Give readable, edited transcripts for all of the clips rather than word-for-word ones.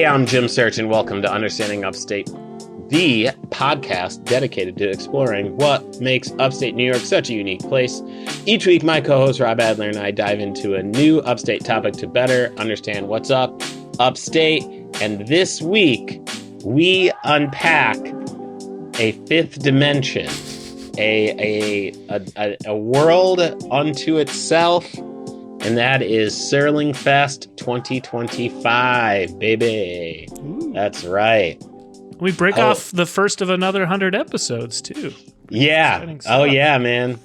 I'm Jim Search, and welcome to Understanding Upstate, the podcast dedicated to exploring what makes upstate New York such a unique place. Each week, my co-host Rob Adler and I dive into a new upstate topic to better understand what's up upstate. And this week, we unpack a fifth dimension, a world unto itself, and that is SerlingFest 2025, baby. Ooh. That's right. We break off the first of another 100 episodes too. Yeah. Oh yeah, man.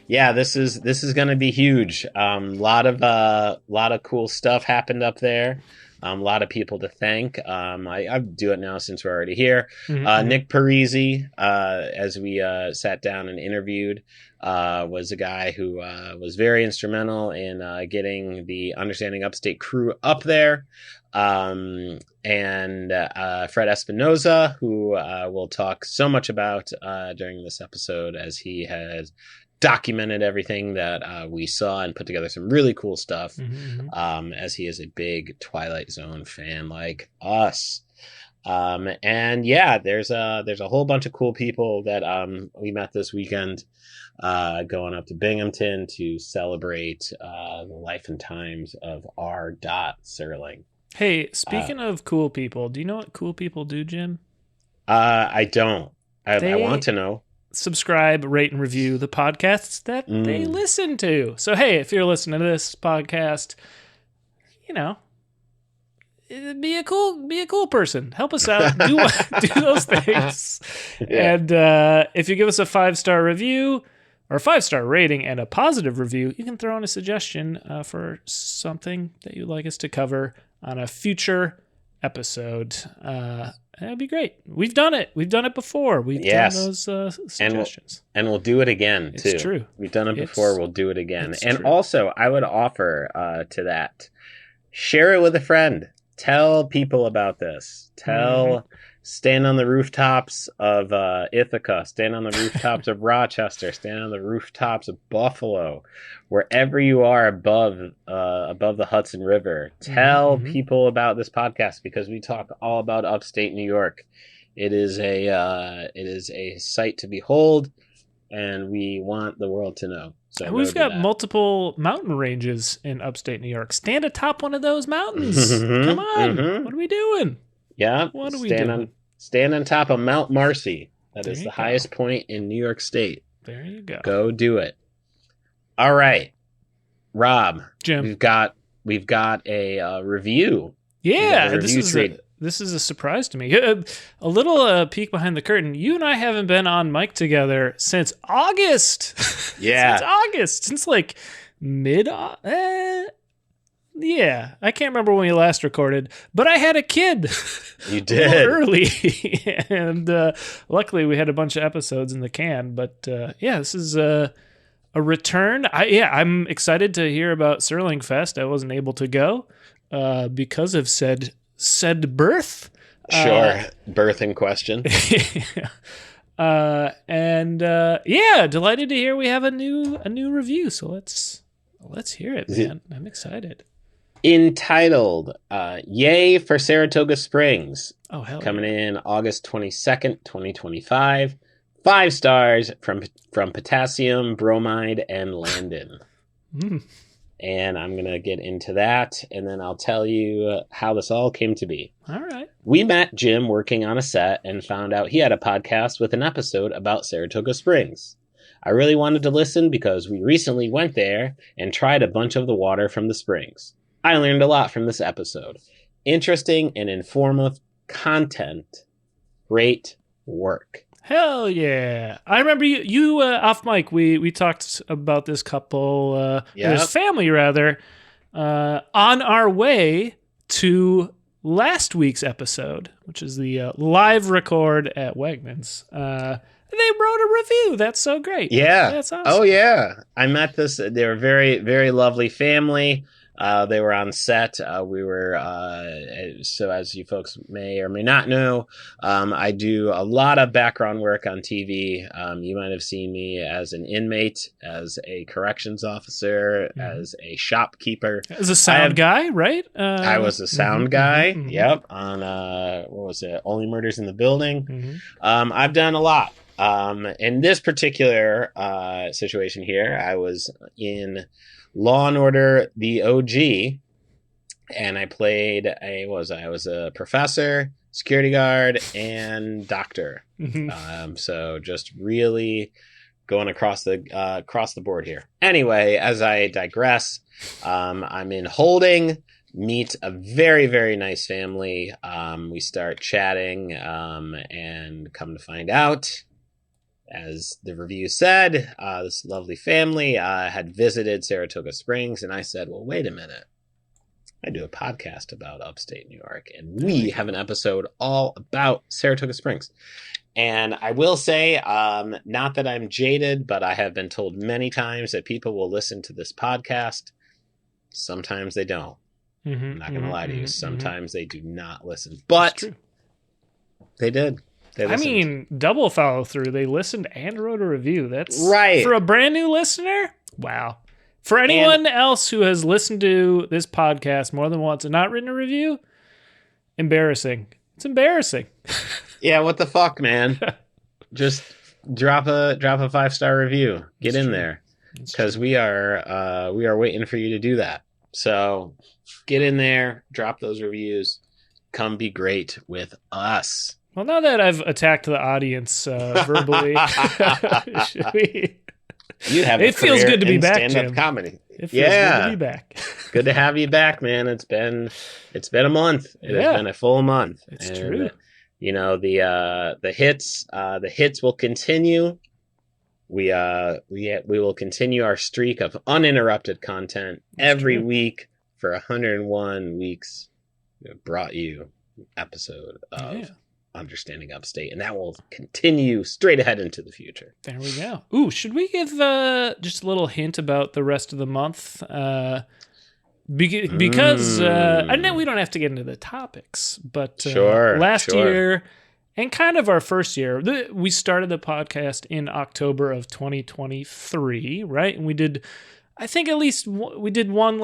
Yeah, this is going to be huge. Lot of cool stuff happened up there. A lot of people to thank. I do it now since we're already here. Mm-hmm. Nick Parisi, as we sat down and interviewed, was a guy who was very instrumental in getting the Understanding Upstate crew up there. And Fred Espinoza, who we'll talk so much about during this episode, as he has documented everything that we saw and put together some really cool stuff, as he is a big Twilight Zone fan like us. And yeah, there's a whole bunch of cool people that we met this weekend, going up to Binghamton to celebrate the life and times of R. Serling. Hey, speaking of cool people, do you know what cool people do, Jim? I don't. I want to know. Subscribe, rate, and review the podcasts that they listen to. So, hey, if you're listening to this podcast, be a cool person. Help us out. Do those things. Yeah. And if you give us a 5-star review or a 5-star rating and a positive review, you can throw in a suggestion for something that you'd like us to cover on a future episode. That'd be great. We've done it. We've done it before. We've done those suggestions. And we'll do it again, too. It's true. We've done it before. We'll do it again. And true. Also, I would offer to that, share it with a friend. Tell people about this. Stand on the rooftops of Ithaca. Stand on the rooftops of Rochester. Stand on the rooftops of Buffalo. Wherever you are above the Hudson River, tell people about this podcast, because we talk all about upstate New York. It is a sight to behold, and we want the world to know. So we've got multiple mountain ranges in upstate New York. Stand atop one of those mountains. Come on. What are we doing? Yeah. What are we doing? Stand on top of Mount Marcy. That is the highest point in New York State. There you go. Go do it. All right, Rob. Jim. We've got a review. Yeah, this is a surprise to me. A little peek behind the curtain. You and I haven't been on mic together since August. Yeah. Since August. Since like mid. Yeah, I can't remember when we last recorded, but I had a kid. You did. A little early. And luckily we had a bunch of episodes in the can. But this is a return. I'm excited to hear about SerlingFest. I wasn't able to go because of said birth. Sure, birth in question. Delighted to hear we have a new review. So let's hear it, man. I'm excited. Entitled Yay for Saratoga Springs. Oh, hell coming in August 22nd, 2025. 5 stars from Potassium, Bromide, and Landon. And I'm going to get into that, and then I'll tell you how this all came to be. All right. We met Jim working on a set and found out he had a podcast with an episode about Saratoga Springs. I really wanted to listen because we recently went there and tried a bunch of the water from the springs. I learned a lot from this episode. Interesting and informative content. Great work. Hell yeah. I remember you off mic, we talked about this couple, this family rather, on our way to last week's episode, which is the live record at Wegmans. They wrote a review. That's so great. Yeah. That's awesome. Oh, yeah. I met they're a very, very lovely family. They were on set. We were, so as you folks may or may not know, I do a lot of background work on TV. You might have seen me as an inmate, as a corrections officer, as a shopkeeper. As a sound guy, right? I was a sound guy. Yep. On, what was it? Only Murders in the Building. I've done a lot. In this particular situation here, I was in Law and Order, the OG, and I played I was a professor, security guard, and doctor. So just really going across the board here. Anyway, as I digress, I'm in holding. Meet a very, very nice family. We start chatting, and come to find out, as the review said, this lovely family had visited Saratoga Springs, and I said, well, wait a minute. I do a podcast about upstate New York, and we have an episode all about Saratoga Springs. And I will say, not that I'm jaded, but I have been told many times that people will listen to this podcast. Sometimes they don't. I'm not going to lie to you. Sometimes they do not listen, but they did. I mean, double follow through. They listened and wrote a review. That's right. For a brand new listener. Wow. For anyone else who has listened to this podcast more than once and not written a review, embarrassing. It's embarrassing. Yeah, what the fuck, man? Just drop a 5-star review. Get in there, because we are waiting for you to do that. So get in there, drop those reviews, come be great with us. Well, now that I've attacked the audience verbally, should we? It feels good to be back, Jim. Comedy. It feels good to be back. Good to have you back, man. It's been a month. It has been a full month. It's true. You know, the hits will continue. We will continue our streak of uninterrupted content every week for 101 weeks. We have brought you an episode of Understanding Upstate, and that will continue straight ahead into the future. There we go. Ooh, should we give just a little hint about the rest of the month? Because I know we don't have to get into the topics, but last year and kind of our first year, we started the podcast in October of 2023, right? And we did, I think at least we did one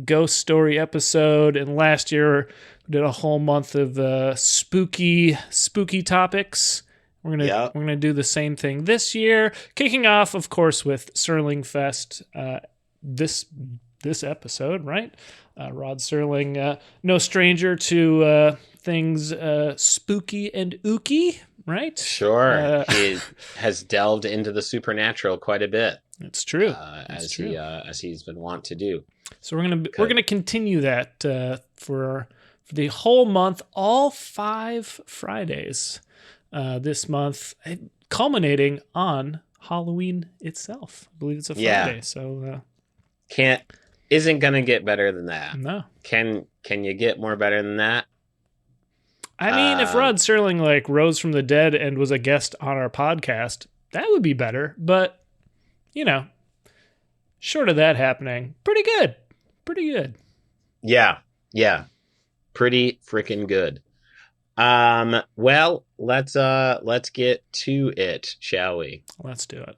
ghost story episode, and last year we did a whole month of spooky topics. We're gonna do the same thing this year, kicking off, of course, with SerlingFest. This episode, right? Rod Serling, no stranger to things spooky and ooky, right? Sure. He has delved into the supernatural quite a bit. It's true. As he's been wont to do. So we're gonna continue that for the whole month, all 5 Fridays this month, culminating on Halloween itself. I believe it's a Friday, so isn't gonna get better than that. No. Can you get more better than that? I mean, if Rod Serling rose from the dead and was a guest on our podcast, that would be better. But short of that happening, pretty good. Yeah. Pretty freaking good. Well, let's get to it, shall we? Let's do it.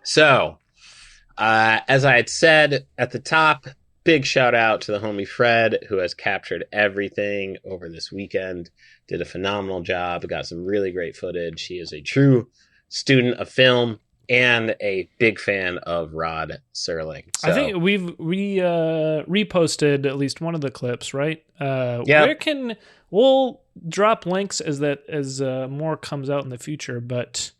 So, as I had said at the top, big shout out to the homie Fred, who has captured everything over this weekend. Did a phenomenal job. Got some really great footage. He is a true student of film and a big fan of Rod Serling. So, I think we reposted at least one of the clips, right? We'll drop links as more comes out in the future, but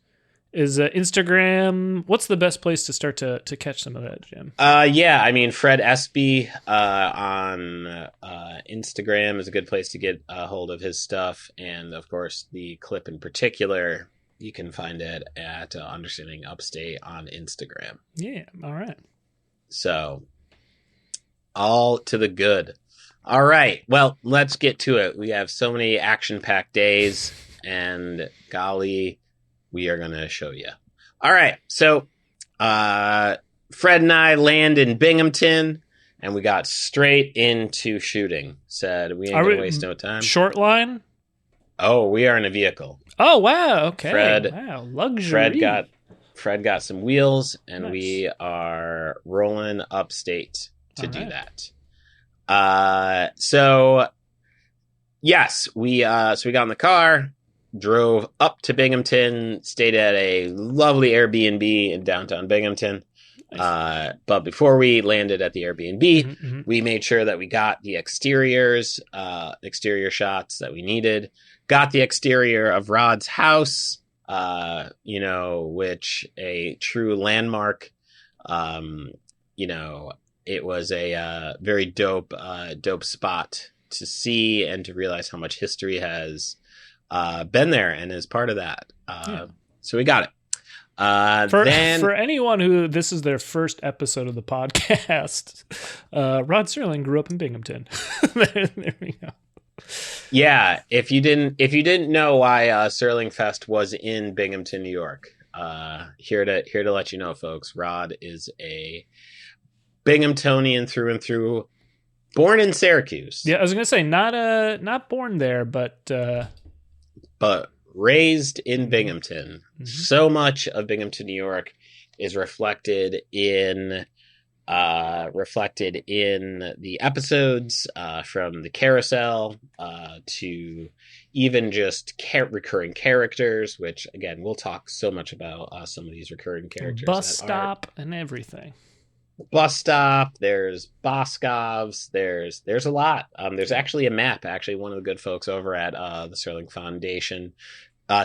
is Instagram, what's the best place to start to catch some of that, Jim? I mean, Fred Espy on Instagram is a good place to get a hold of his stuff. And of course, the clip in particular, you can find it at Understanding Upstate on Instagram. Yeah, all right. So, all to the good. All right, well, let's get to it. We have so many action-packed days and golly, we are going to show you. All right. So Fred and I land in Binghamton, and we got straight into shooting. Said we ain't going to waste no time. Short line? Oh, we are in a vehicle. Oh, wow. Okay. Wow. Luxury. Fred got some wheels, and we are rolling upstate to do that. So yes, we got in the car, drove up to Binghamton, stayed at a lovely Airbnb in downtown Binghamton. Nice. But before we landed at the Airbnb, we made sure that we got the exterior shots that we needed. Got the exterior of Rod's house, which a true landmark. It was a very dope spot to see and to realize how much history has been there and is part of that. So we got it. For anyone who this is their first episode of the podcast, Rod Serling grew up in Binghamton. There we go. Yeah, if you didn't know why SerlingFest was in Binghamton, New York, here to let you know, folks. Rod is a Binghamtonian through and through, born in Syracuse. Yeah, I was gonna say not born there, but raised in Binghamton. So much of Binghamton, New York, is reflected in the episodes, from the carousel to even just recurring characters, which again we'll talk so much about some of these recurring characters. Bus stop and everything. Bus stop. There's Boscovs. There's a lot. There's actually a map. Actually, one of the good folks over at the Serling Foundation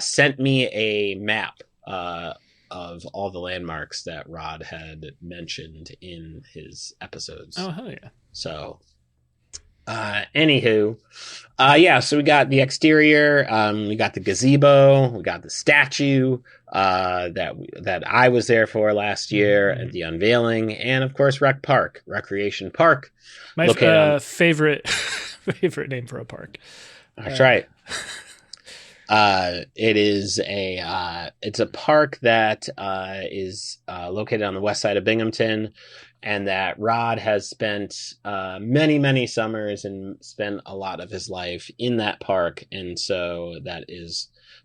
sent me a map of all the landmarks that Rod had mentioned in his episodes. Oh, hell yeah. So, anywho, so we got the exterior, we got the gazebo, we got the statue that I was there for last year at the unveiling, and of course Recreation Park. My favorite name for a park. That's right. It's a park that is located on the west side of Binghamton, and that Rod has spent many summers and spent a lot of his life in that park, and so that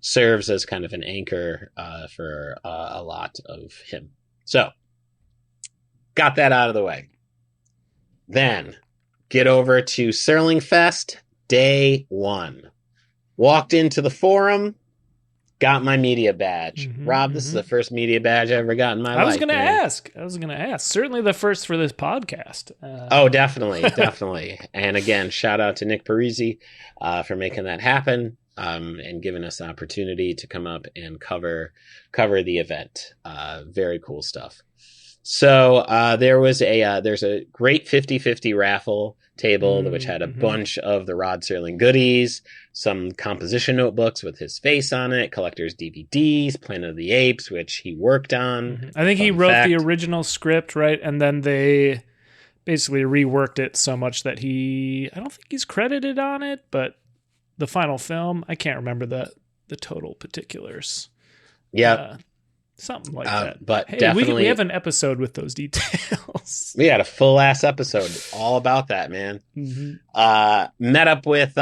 serves as kind of an anchor for a lot of him. So, got that out of the way. Then get over to SerlingFest day 1. Walked into the forum, got my media badge. Rob, this is the first media badge I ever got in my life. I was going to ask. Certainly the first for this podcast. Oh, definitely. And again, shout out to Nick Parisi for making that happen and giving us the opportunity to come up and cover the event. Very cool stuff. So there's a great 50-50 raffle table which had a bunch of the Rod Serling goodies, some composition notebooks with his face on it, collector's DVDs, Planet of the Apes, which he worked on. I think he wrote the original script, right? And then they basically reworked it so much that I don't think he's credited on it, but the final film, I can't remember the total particulars. Yeah. Something like that. But hey, definitely, we have an episode with those details. We had a full ass episode all about that, man. Met up with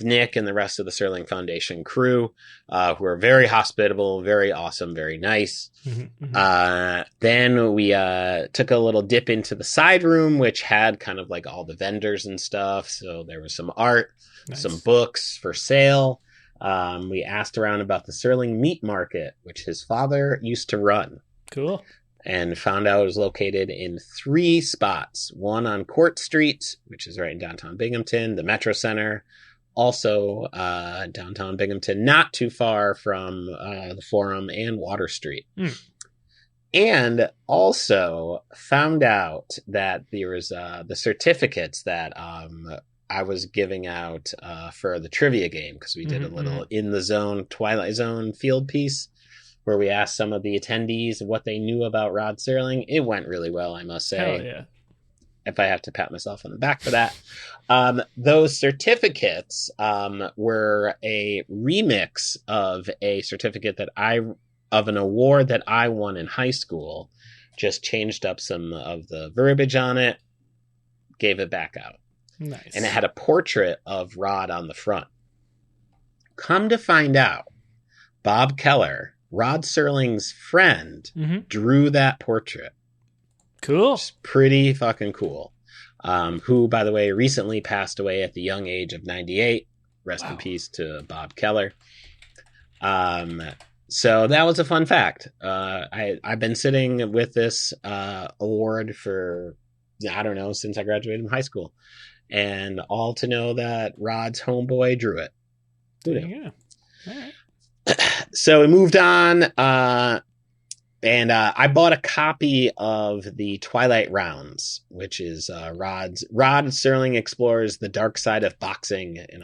Nick and the rest of the Serling Foundation crew, who are very hospitable, very awesome, very nice. Then we took a little dip into the side room, which had kind of like all the vendors and stuff. So there was some art, some books for sale. We asked around about the Serling Meat Market, which his father used to run. Cool. And found out it was located in 3 spots. One on Court Street, which is right in downtown Binghamton, the Metro Center, also downtown Binghamton, not too far from the Forum and Water Street. And also found out that there was the certificates that I was giving out for the trivia game, because we did a little in the zone Twilight Zone field piece where we asked some of the attendees what they knew about Rod Serling. It went really well, I must say. Hell yeah. if I have to pat myself on the back for that. Those certificates were a remix of a certificate of an award that I won in high school. Just changed up some of the verbiage on it, gave it back out. Nice. And it had a portrait of Rod on the front. Come to find out, Bob Keller, Rod Serling's friend, drew that portrait. Cool. It's pretty fucking cool. Who, by the way, recently passed away at the young age of 98. Rest in peace to Bob Keller. So that was a fun fact. I've been sitting with this award for, I don't know, since I graduated from high school. And all to know that Rod's homeboy drew it. Yeah. All right. So we moved on, and I bought a copy of the Twilight Rounds, which is Rod Serling explores the dark side of boxing, and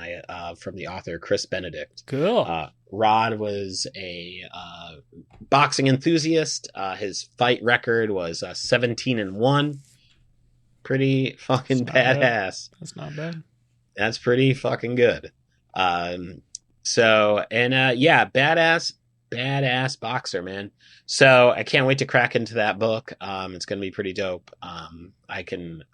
from the author Chris Benedict. Cool. Rod was a boxing enthusiast. His fight record was 17-1. Pretty fucking badass. That's not bad. That's pretty fucking good. Badass boxer, man. So I can't wait to crack into that book. It's going to be pretty dope. I can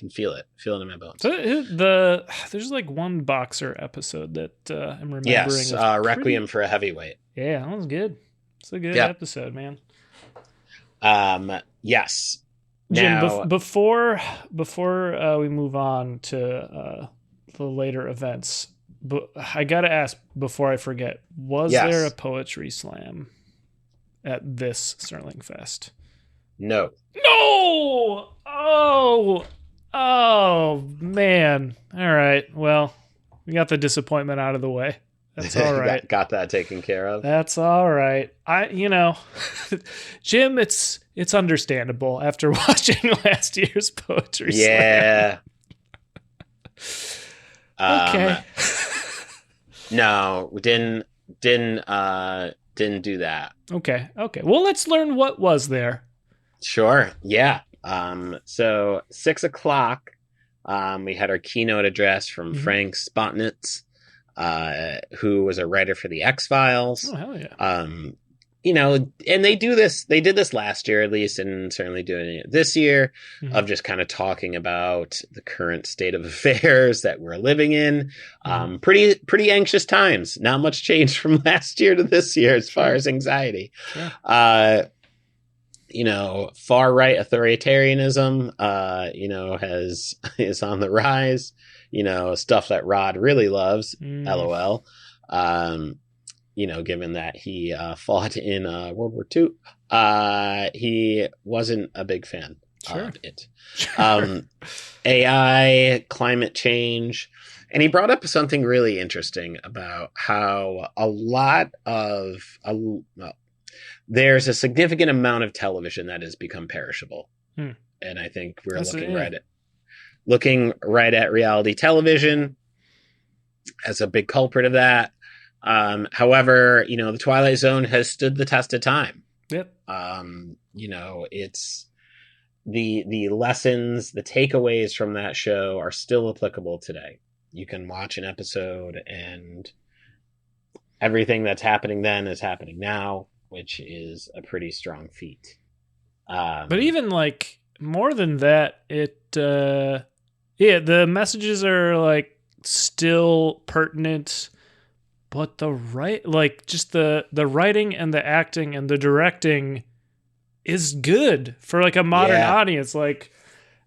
feel it in my bones. So there's like one boxer episode that I'm remembering. Yes, Requiem for a Heavyweight. Yeah, that was good. It's a good episode, man. Yes. Jim, Now, before we move on to the later events, but I gotta ask before I forget: was there a poetry slam at this SerlingFest? No. Oh man! All right, well, we got the disappointment out of the way. That's all right. got that taken care of. That's all right. Jim, it's understandable after watching last year's poetry slam. Okay. No, we didn't do that. Okay. Well, let's learn what was there. Sure. Yeah. So 6:00, we had our keynote address from Frank Spotnitz, who was a writer for the X-Files. Oh, hell yeah. And they did this last year, at least, and certainly doing it this year, of just kind of talking about the current state of affairs that we're living in. Pretty anxious times. Not much change from last year to this year as far as anxiety. Sure. Far right authoritarianism, is on the rise. Stuff that Rod really loves. LOL. Given that he fought in World War II, he wasn't a big fan of it. Sure. AI, climate change. And he brought up something really interesting about how there's a significant amount of television that has become perishable. And I think we're looking right at reality television as a big culprit of that. However, the Twilight Zone has stood the test of time. Yep. It's the lessons, the takeaways from that show are still applicable today. You can watch an episode and everything that's happening then is happening now, which is a pretty strong feat. But even like more than that, the messages are still pertinent. But the writing and the acting and the directing is good for a modern audience.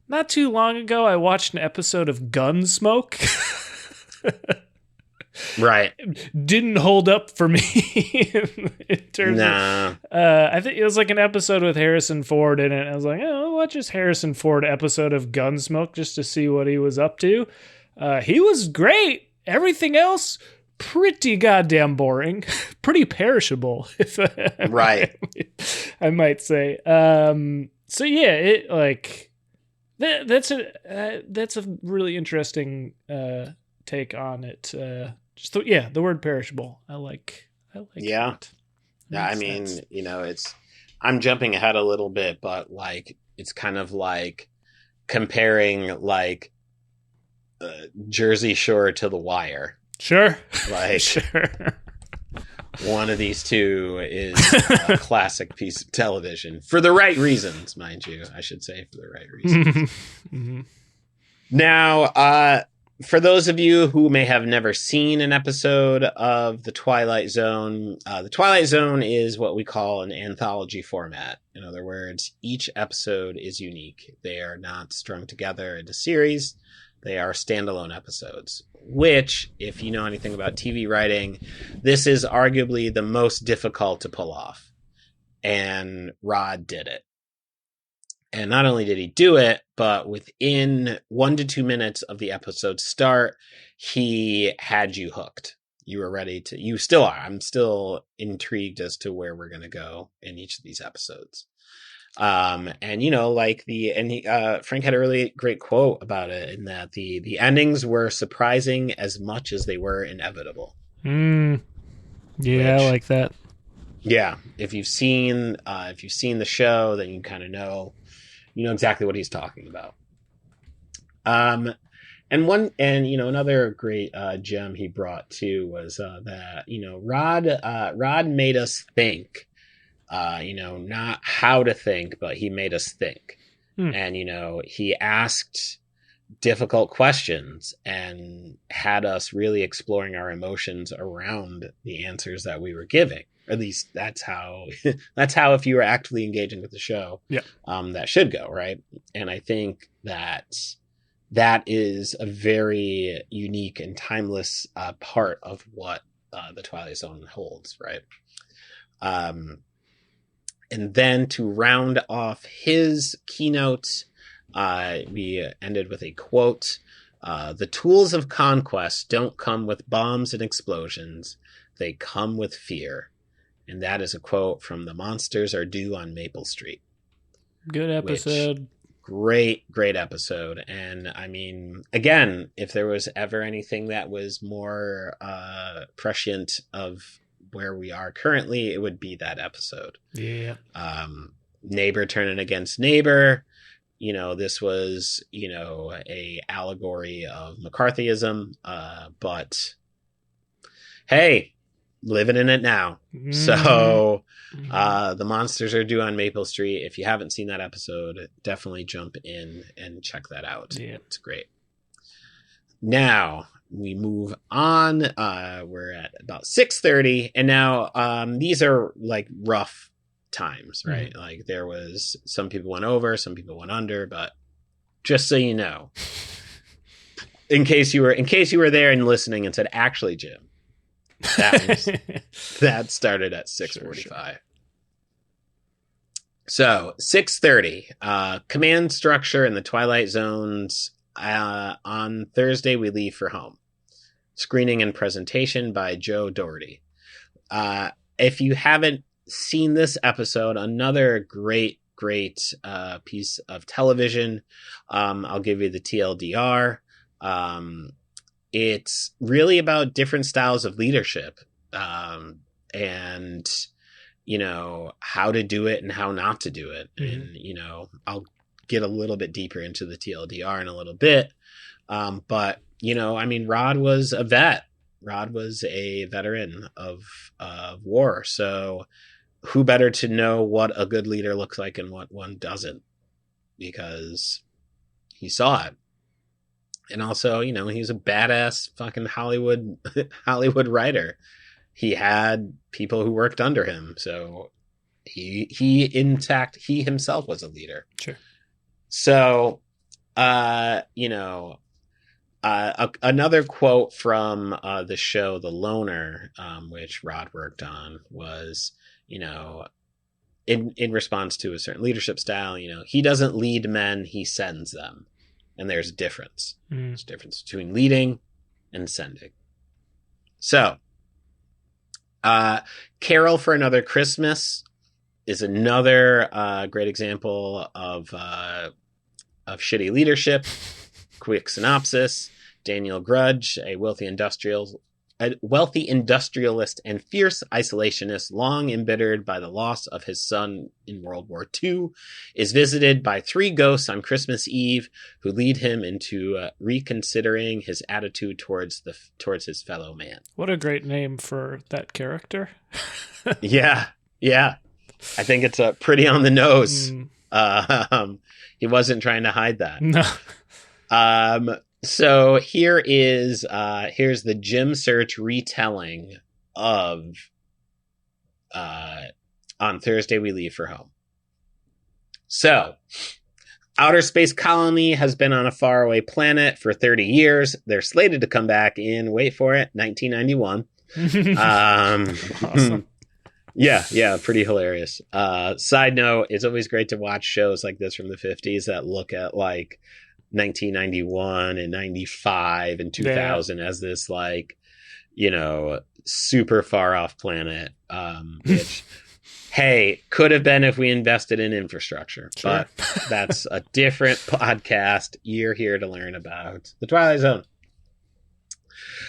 Not too long ago, I watched an episode of Gunsmoke. Right. Didn't hold up for me in terms of... I think it was an episode with Harrison Ford in it. I was like, I'll watch this Harrison Ford episode of Gunsmoke just to see what he was up to. He was great. Everything else... pretty goddamn boring, pretty perishable, if I might say. So yeah, that's a really interesting take on it. The word perishable. I like. Yeah. That. I mean, I'm jumping ahead a little bit, but it's kind of comparing like Jersey Shore to The Wire. Sure. Like, sure. One of these two is a classic piece of television for the right reasons, mind you. I should say for the right reasons. Mm-hmm. Now, for those of you who may have never seen an episode of The Twilight Zone, The Twilight Zone is what we call an anthology format. In other words, each episode is unique. They are not strung together into series. They are standalone episodes, which, if you know anything about TV writing, this is arguably the most difficult to pull off. And Rod did it. And not only did he do it, but within 1 to 2 minutes of the episode start, he had you hooked. You were ready to, you still are. I'm still intrigued as to where we're going to go in each of these episodes. And you know, like Frank had a really great quote about it in that the endings were surprising as much as they were inevitable. Yeah, I like that. Yeah. If you've seen the show, then you kind of know exactly what he's talking about. And another great gem he brought too was that Rod made us think. Not how to think, but he made us think. And he asked difficult questions and had us really exploring our emotions around the answers that we were giving. Or at least that's how if you were actively engaging with the show, that should go, right? And I think that is a very unique and timeless part of what the Twilight Zone holds, right? And then to round off his keynote, we ended with a quote. The tools of conquest don't come with bombs and explosions. They come with fear. And that is a quote from The Monsters Are Due on Maple Street. Good episode. Great episode. And I mean, again, if there was ever anything that was more prescient of where we are currently, it would be that episode. Yeah. Neighbor turning against neighbor. This was, a allegory of McCarthyism. But hey, living in it now. Mm-hmm. So The Monsters Are Due on Maple Street. If you haven't seen that episode, definitely jump in and check that out. Yeah. It's great. Now we move on. We're at about 6:30, and now these are like rough times, right? Mm-hmm. Like there was some people went over, some people went under, but just so you know, in case you were there and listening and said, actually, Jim, that started at 6:45. Sure. So 6:30, command structure in the Twilight Zones. On Thursday, we leave for home. Screening and presentation by Joe Doherty. If you haven't seen this episode, another great piece of television. I'll give you the TLDR. It's really about different styles of leadership, and how to do it and how not to do it. Mm-hmm. And I'll get a little bit deeper into the TLDR in a little bit. But Rod was a vet. Rod was a veteran of war. So who better to know what a good leader looks like and what one doesn't, because he saw it. And also, he was a badass fucking Hollywood writer. He had people who worked under him. So he himself was a leader. Sure. So, another quote from the show The Loner, which Rod worked on, was, in response to a certain leadership style, he doesn't lead men, he sends them. And there's a difference. Mm. There's a difference between leading and sending. So, Carol for Another Christmas is another great example of shitty leadership. Quick synopsis. Daniel Grudge, a wealthy industrial a wealthy industrialist and fierce isolationist, long embittered by the loss of his son in World War II, is visited by three ghosts on Christmas Eve who lead him into reconsidering his attitude towards his fellow man. What a great name for that character. Yeah. I think it's pretty on the nose. He wasn't trying to hide that. No. So here's the Jim Search retelling of On Thursday We Leave for Home. So, outer space colony has been on a faraway planet for 30 years. They're slated to come back in, wait for it, 1991. Awesome. Yeah, pretty hilarious. Side note, it's always great to watch shows like this from the 50s that look at like 1991 and 95 and 2000 as this like, super far off planet, which hey, could have been if we invested in infrastructure. Sure. But that's a different podcast. You're here to learn about the Twilight Zone.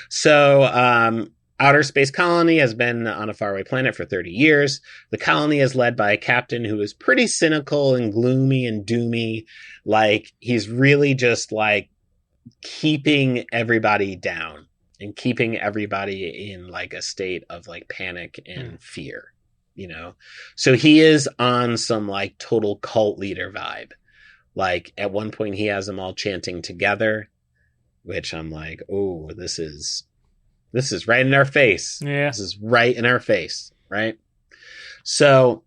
So, outer space colony has been on a faraway planet for 30 years. The colony is led by a captain who is pretty cynical and gloomy and doomy. Like, he's really just like keeping everybody down and keeping everybody in like a state of like panic and fear, So he is on some like total cult leader vibe. Like at one point he has them all chanting together, which I'm like, oh, this is right in our face. Yeah. This is right in our face, right? So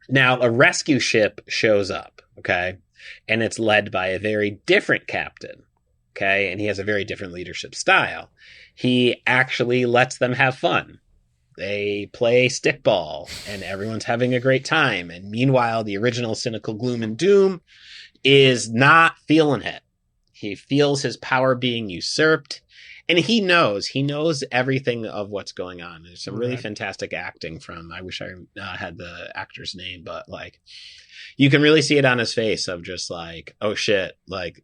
now a rescue ship shows up, okay? And it's led by a very different captain, okay? And he has a very different leadership style. He actually lets them have fun. They play stickball and everyone's having a great time. And meanwhile, the original cynical gloom and doom is not feeling it. He feels his power being usurped. And he knows everything of what's going on. There's some really fantastic acting from, I wish I had the actor's name, but like, you can really see it on his face of just like, oh shit, like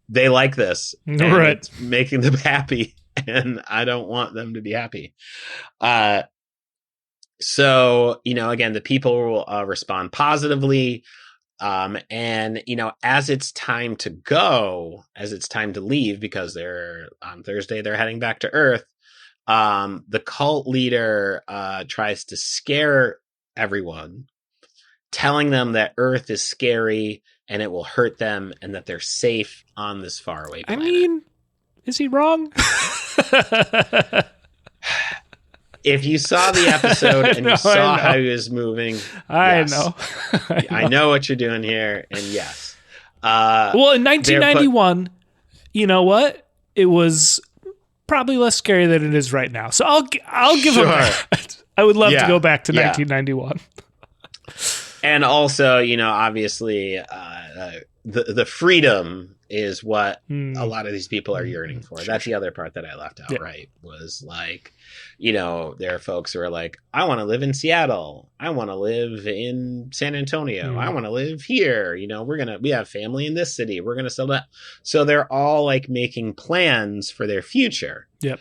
they like this. Right. It's making them happy. And I don't want them to be happy. So, again, the people will respond positively. And, as it's time to go, as it's time to leave, because on Thursday, they're heading back to Earth. The cult leader, tries to scare everyone, telling them that Earth is scary and it will hurt them and that they're safe on this faraway planet. I mean, is he wrong? If you saw the episode and you saw how he was moving, I know. I know what you're doing here, and yes. Well, in 1991, you know what? It was probably less scary than it is right now. So I'll give him that. I would love to go back to 1991. And also, obviously, the freedom is what a lot of these people are yearning for. Sure. That's the other part that I left out, right? Was like, there are folks who are like, I want to live in Seattle. I want to live in San Antonio. I want to live here. We have family in this city. We're going to sell that. So they're all like making plans for their future. Yep.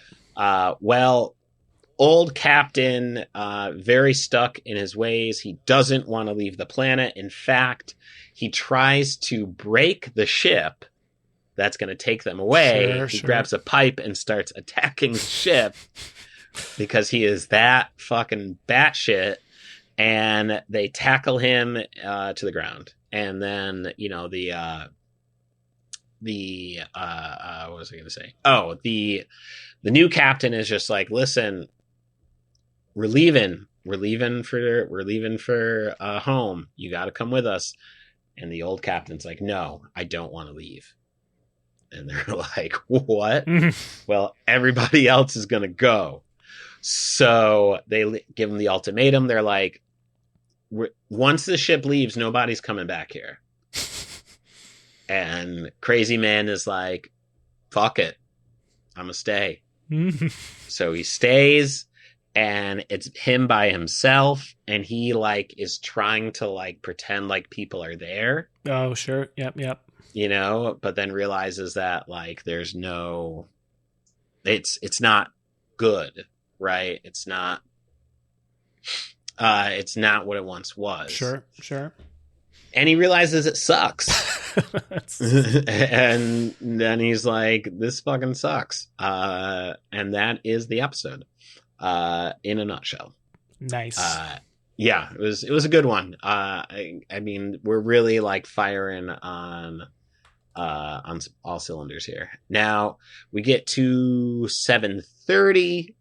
Well, old captain, very stuck in his ways. He doesn't want to leave the planet. In fact, he tries to break the ship that's going to take them away. He grabs a pipe and starts attacking the ship because he is that fucking batshit. And they tackle him to the ground. And then, what was I going to say? Oh, the new captain is just like, listen, we're leaving for home. You got to come with us. And the old captain's like, no, I don't want to leave. And they're like, what? Well, everybody else is going to go. So they give him the ultimatum. They're like, once the ship leaves, nobody's coming back here. And Crazy Man is like, fuck it. I'm going to stay. So he stays. And it's him by himself, and he like is trying to like pretend like people are there. Oh, sure. Yep. But then realizes that like there's no it's not good, right? It's not what it once was. Sure. And he realizes it sucks. And then he's like, this fucking sucks. And that is the episode, in a nutshell. Nice. Yeah, it was a good one. I mean, we're really like firing on all cylinders here. Now we get to 7:30.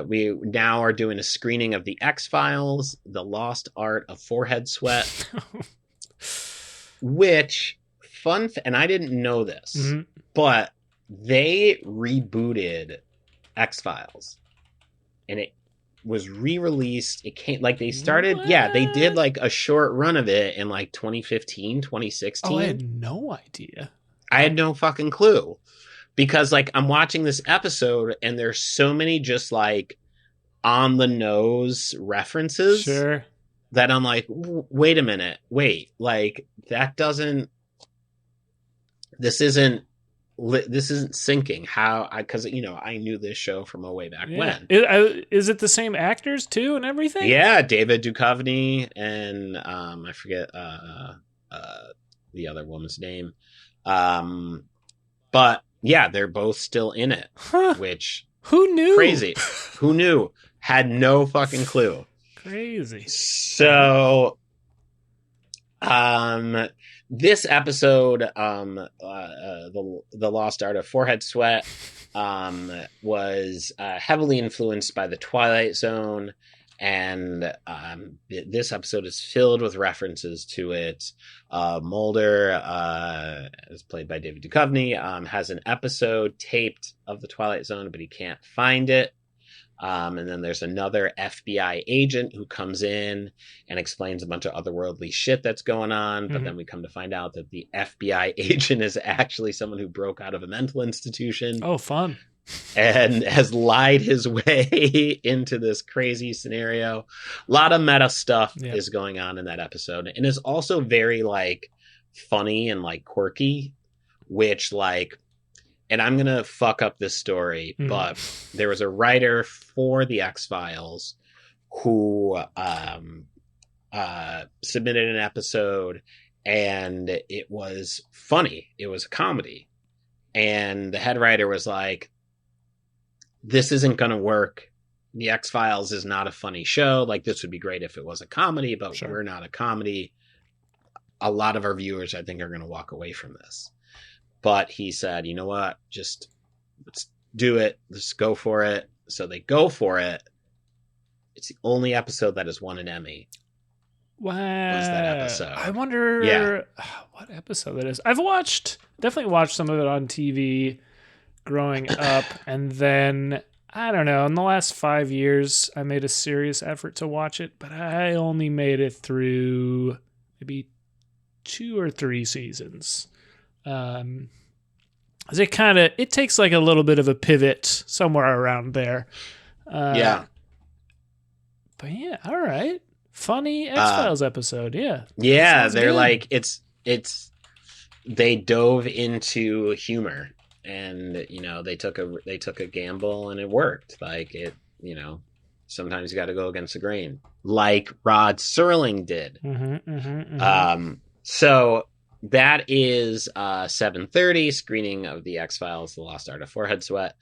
We now are doing a screening of the X-Files, The Lost Art of Forehead Sweat, which and I didn't know this, but they rebooted X-Files, and it was re-released. It came like they started. What? Yeah, they did like a short run of it in like 2015, 2016. Oh, I had no idea. I had no fucking clue. Because, like, I'm watching this episode, and there's so many just, like, on-the-nose references. Sure. That I'm like, wait a minute. Wait. Like, that doesn't... This isn't syncing. How... Because, you know, I knew this show from way back when. Is it the same actors, too, and everything? Yeah, David Duchovny and, I forget the other woman's name. But... yeah, they're both still in it, which... Who knew? Crazy. Who knew? Had no fucking clue. Crazy. So, this episode, the Lost Art of Forehead Sweat, was heavily influenced by The Twilight Zone, and this episode is filled with references to it. Mulder, is played by David Duchovny, has an episode taped of The Twilight Zone, but he can't find it. And then there's another FBI agent who comes in and explains a bunch of otherworldly shit that's going on. But then we come to find out that the FBI agent is actually someone who broke out of a mental institution. Oh, fun. And has lied his way into this crazy scenario. A lot of meta stuff is going on in that episode. And it's also very, like, funny and, like, quirky, which, like, and I'm going to fuck up this story, but there was a writer for the X-Files who submitted an episode, and it was funny. It was a comedy. And the head writer was like, this isn't going to work. The X-Files is not a funny show. Like, this would be great if it was a comedy, but we're not a comedy. A lot of our viewers, I think, are going to walk away from this. But he said, you know what? Just let's do it. Let's go for it. So they go for it. It's the only episode that has won an Emmy. Wow. Was that episode. I wonder what episode that is. I've definitely watched some of it on TV growing up, and then I don't know, in the last 5 years I made a serious effort to watch it, but I only made it through maybe 2 or 3 seasons. It takes like a little bit of a pivot somewhere around there. But yeah, all right, funny X-Files episode. Yeah they're good. Like they dove into humor. And, you know, they took a gamble, and it worked. Like, it, you know, sometimes you got to go against the grain, like Rod Serling did. So that is 7:30 screening of the X-Files, The Lost Art of Forehead Sweat.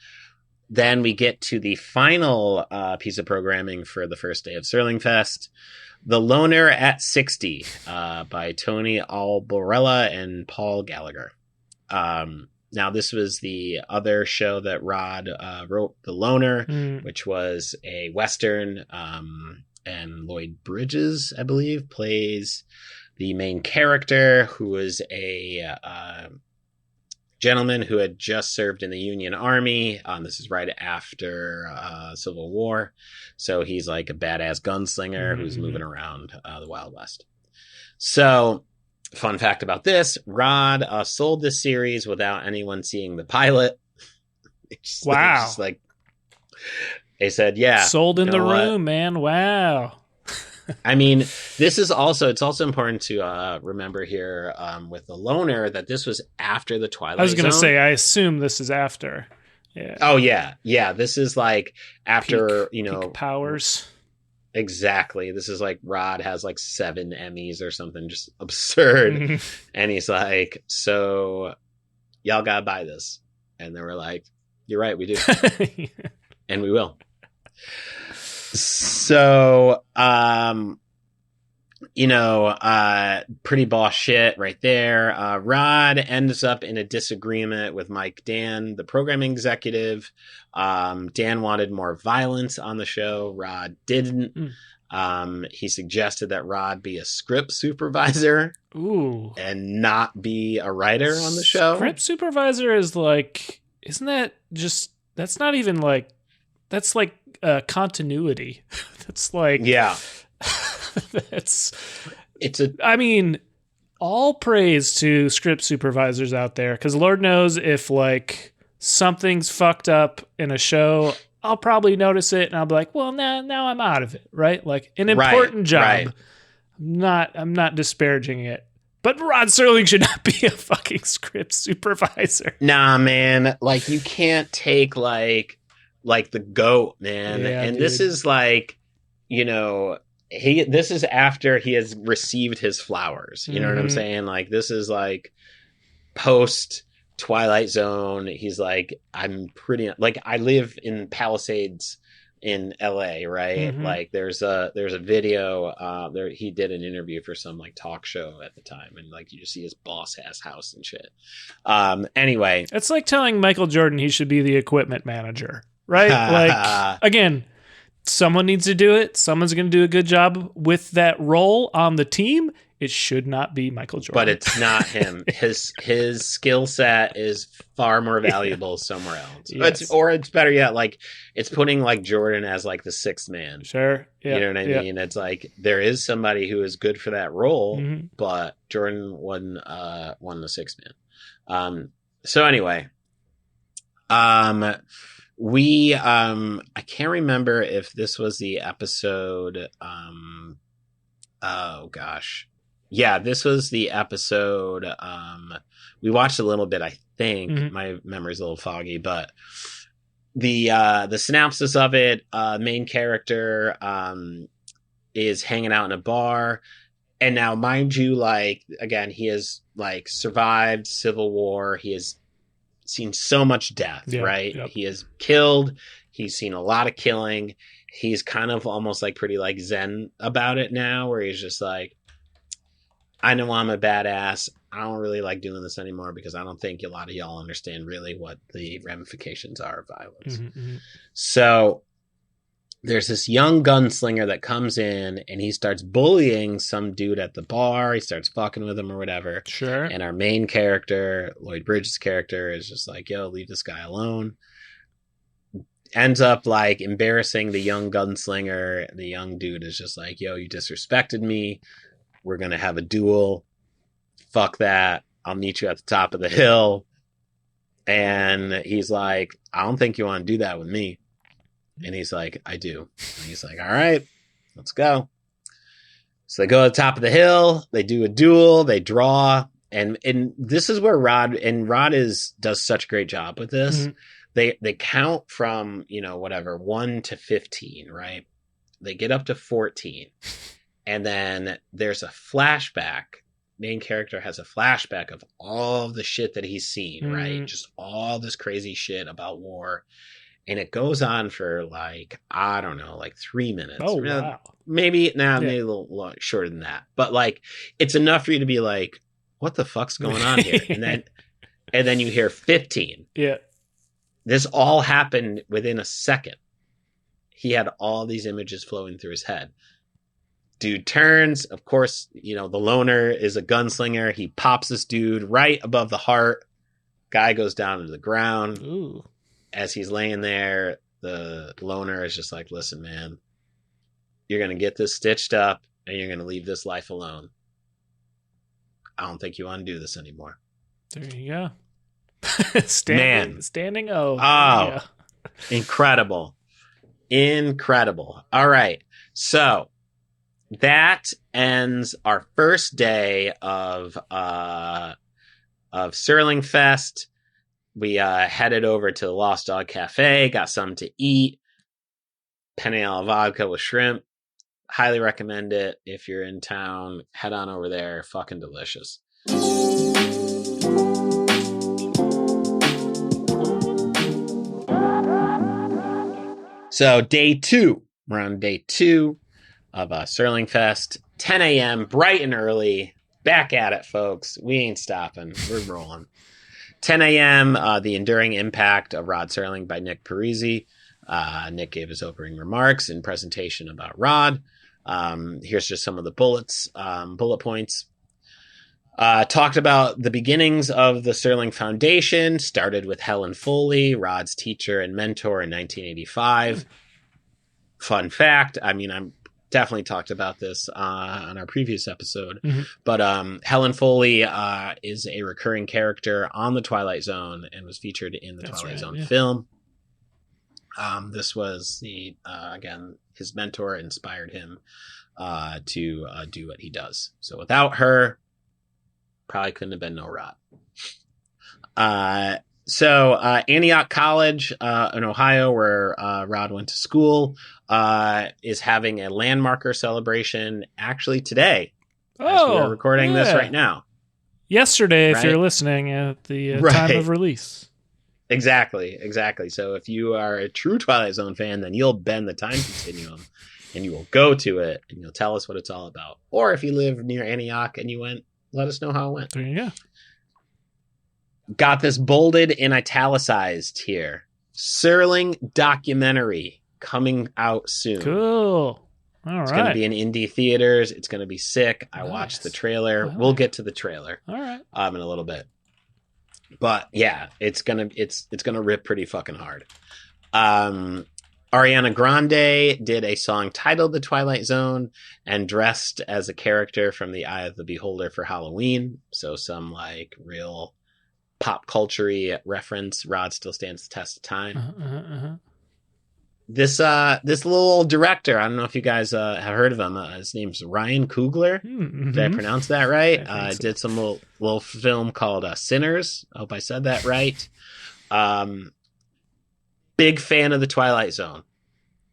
Then we get to the final piece of programming for the first day of SerlingFest, The Loner at 60, by Tony Alborella and Paul Gallagher. Now, this was the other show that Rod wrote, The Loner, which was a Western, and Lloyd Bridges, I believe, plays the main character, who was a gentleman who had just served in the Union Army. This is right after Civil War. So he's like a badass gunslinger who's moving around the Wild West. So... fun fact about this, Rod sold this series without anyone seeing the pilot. Wow. It's like, they said, yeah. Sold in the room, man. Wow. I mean, it's also important to remember here with The Loner that this was after the Twilight Zone. I was going to say, I assume this is after. Yeah. Oh yeah. Yeah. This is like after, peak powers. Exactly. This is like Rod has like 7 Emmys or something, just absurd. And he's like, so y'all gotta buy this. And they were like, you're right, we do. And we will. So, pretty boss shit right there. Rod ends up in a disagreement with Mike Dan, the programming executive. Dan wanted more violence on the show. Rod didn't. He suggested that Rod be a script supervisor. Ooh. And not be a writer on the show. Script supervisor is like, isn't that just, that's not even like, that's like continuity. That's like, yeah. I mean, all praise to script supervisors out there, because Lord knows if like something's fucked up in a show, I'll probably notice it and I'll be like, well, now I'm out of it, right? Like an important job. Right. I'm not disparaging it. But Rod Serling should not be a fucking script supervisor. Nah, man. Like, you can't take like the GOAT, man. Yeah, and dude. This is like, this is after he has received his flowers. You know what I'm saying? Like, this is like post Twilight Zone. He's like, I'm pretty, like, I live in Palisades in LA, right? Like there's a video there, he did an interview for some like talk show at the time, and like you just see his boss ass house and shit. Anyway, it's like telling Michael Jordan he should be the equipment manager, right? Like, again, someone needs to do it. Someone's going to do a good job with that role on the team. It should not be Michael Jordan. But it's not him. His skill set is far more valuable somewhere else. Yes. It's better yet, like it's putting like Jordan as like the sixth man. Sure. Yeah. You know what I mean? It's like there is somebody who is good for that role, but Jordan won the sixth man. So anyway, we I can't remember if this was the episode. Oh gosh. Yeah, this was the episode. We watched a little bit, I think. My memory's a little foggy, but the synopsis of it, main character is hanging out in a bar. And now, mind you, like, again, he has like survived Civil War. He has seen so much death, right? Yep. He has killed. He's seen a lot of killing. He's kind of almost like pretty like zen about it now, where he's just like, I know I'm a badass. I don't really like doing this anymore because I don't think a lot of y'all understand really what the ramifications are of violence. So there's this young gunslinger that comes in and he starts bullying some dude at the bar. He starts fucking with him or whatever. Sure. And our main character, Lloyd Bridges' character, is just like, yo, leave this guy alone. Ends up like embarrassing the young gunslinger. The young dude is just like, yo, you disrespected me. We're going to have a duel. Fuck that. I'll meet you at the top of the hill. And he's like, I don't think you want to do that with me. And he's like, I do. And he's like, all right, let's go. So they go to the top of the hill. They do a duel. They draw. And this is where Rod does such a great job with this. They count from, 1 to 15, right? They get up to 14. And then there's a flashback. Main character has a flashback of all of the shit that he's seen, right? Just all this crazy shit about war. And it goes on for like, I don't know, like 3 minutes. Oh, wow. Maybe a little shorter than that. But like, it's enough for you to be like, what the fuck's going on here? And then you hear 15. Yeah. This all happened within a second. He had all these images flowing through his head. Dude turns, of course, the loner is a gunslinger. He pops this dude right above the heart. Guy goes down to the ground. Ooh. As he's laying there, the loner is just like, listen, man, you're going to get this stitched up and you're going to leave this life alone. I don't think you want to do this anymore. There you go. Standing O. Oh, incredible. Incredible. All right. So that ends our first day of SerlingFest. we headed over to the Lost Dog Cafe, got something to eat. Penne alla vodka with shrimp. Highly recommend it. If you're in town, head on over there. Fucking delicious. So day 2. We're on day 2 of SerlingFest. 10 a.m. bright and early. Back at it, folks. We ain't stopping. We're rolling. 10 a.m. The Enduring Impact of Rod Serling by Nick Parisi. Nick gave his opening remarks and presentation about Rod. Here's just some of the bullet points. Talked about the beginnings of the Serling Foundation. Started with Helen Foley, Rod's teacher and mentor in 1985. Fun fact. I mean, I'm definitely talked about this on our previous episode, but Helen Foley is a recurring character on The Twilight Zone and was featured in the Twilight Zone film. This was again, his mentor inspired him to do what he does. So without her, probably couldn't have been no Rod. So Antioch College in Ohio, where Rod went to school, is having a landmarker celebration actually today. As we are recording this right now. Yesterday, if you're listening at the time of release. Exactly. So if you are a true Twilight Zone fan, then you'll bend the time continuum and you will go to it and you'll tell us what it's all about. Or if you live near Antioch and you went, let us know how it went. There you go. Got this bolded and italicized here. Serling documentary coming out soon. Cool. All It's right. going to be in indie theaters. It's going to be sick. I watched the trailer. Wow. We'll get to the trailer. All right. In a little bit. But yeah, it's gonna rip pretty fucking hard. Ariana Grande did a song titled "The Twilight Zone" and dressed as a character from The Eye of the Beholder for Halloween. So some like real pop culture-y reference. Rod still stands the test of time. This little director, I don't know if you guys have heard of him. His name's Ryan Coogler. Did I pronounce that right? So. Did some little film called Sinners. I hope I said that right. Big fan of The Twilight Zone.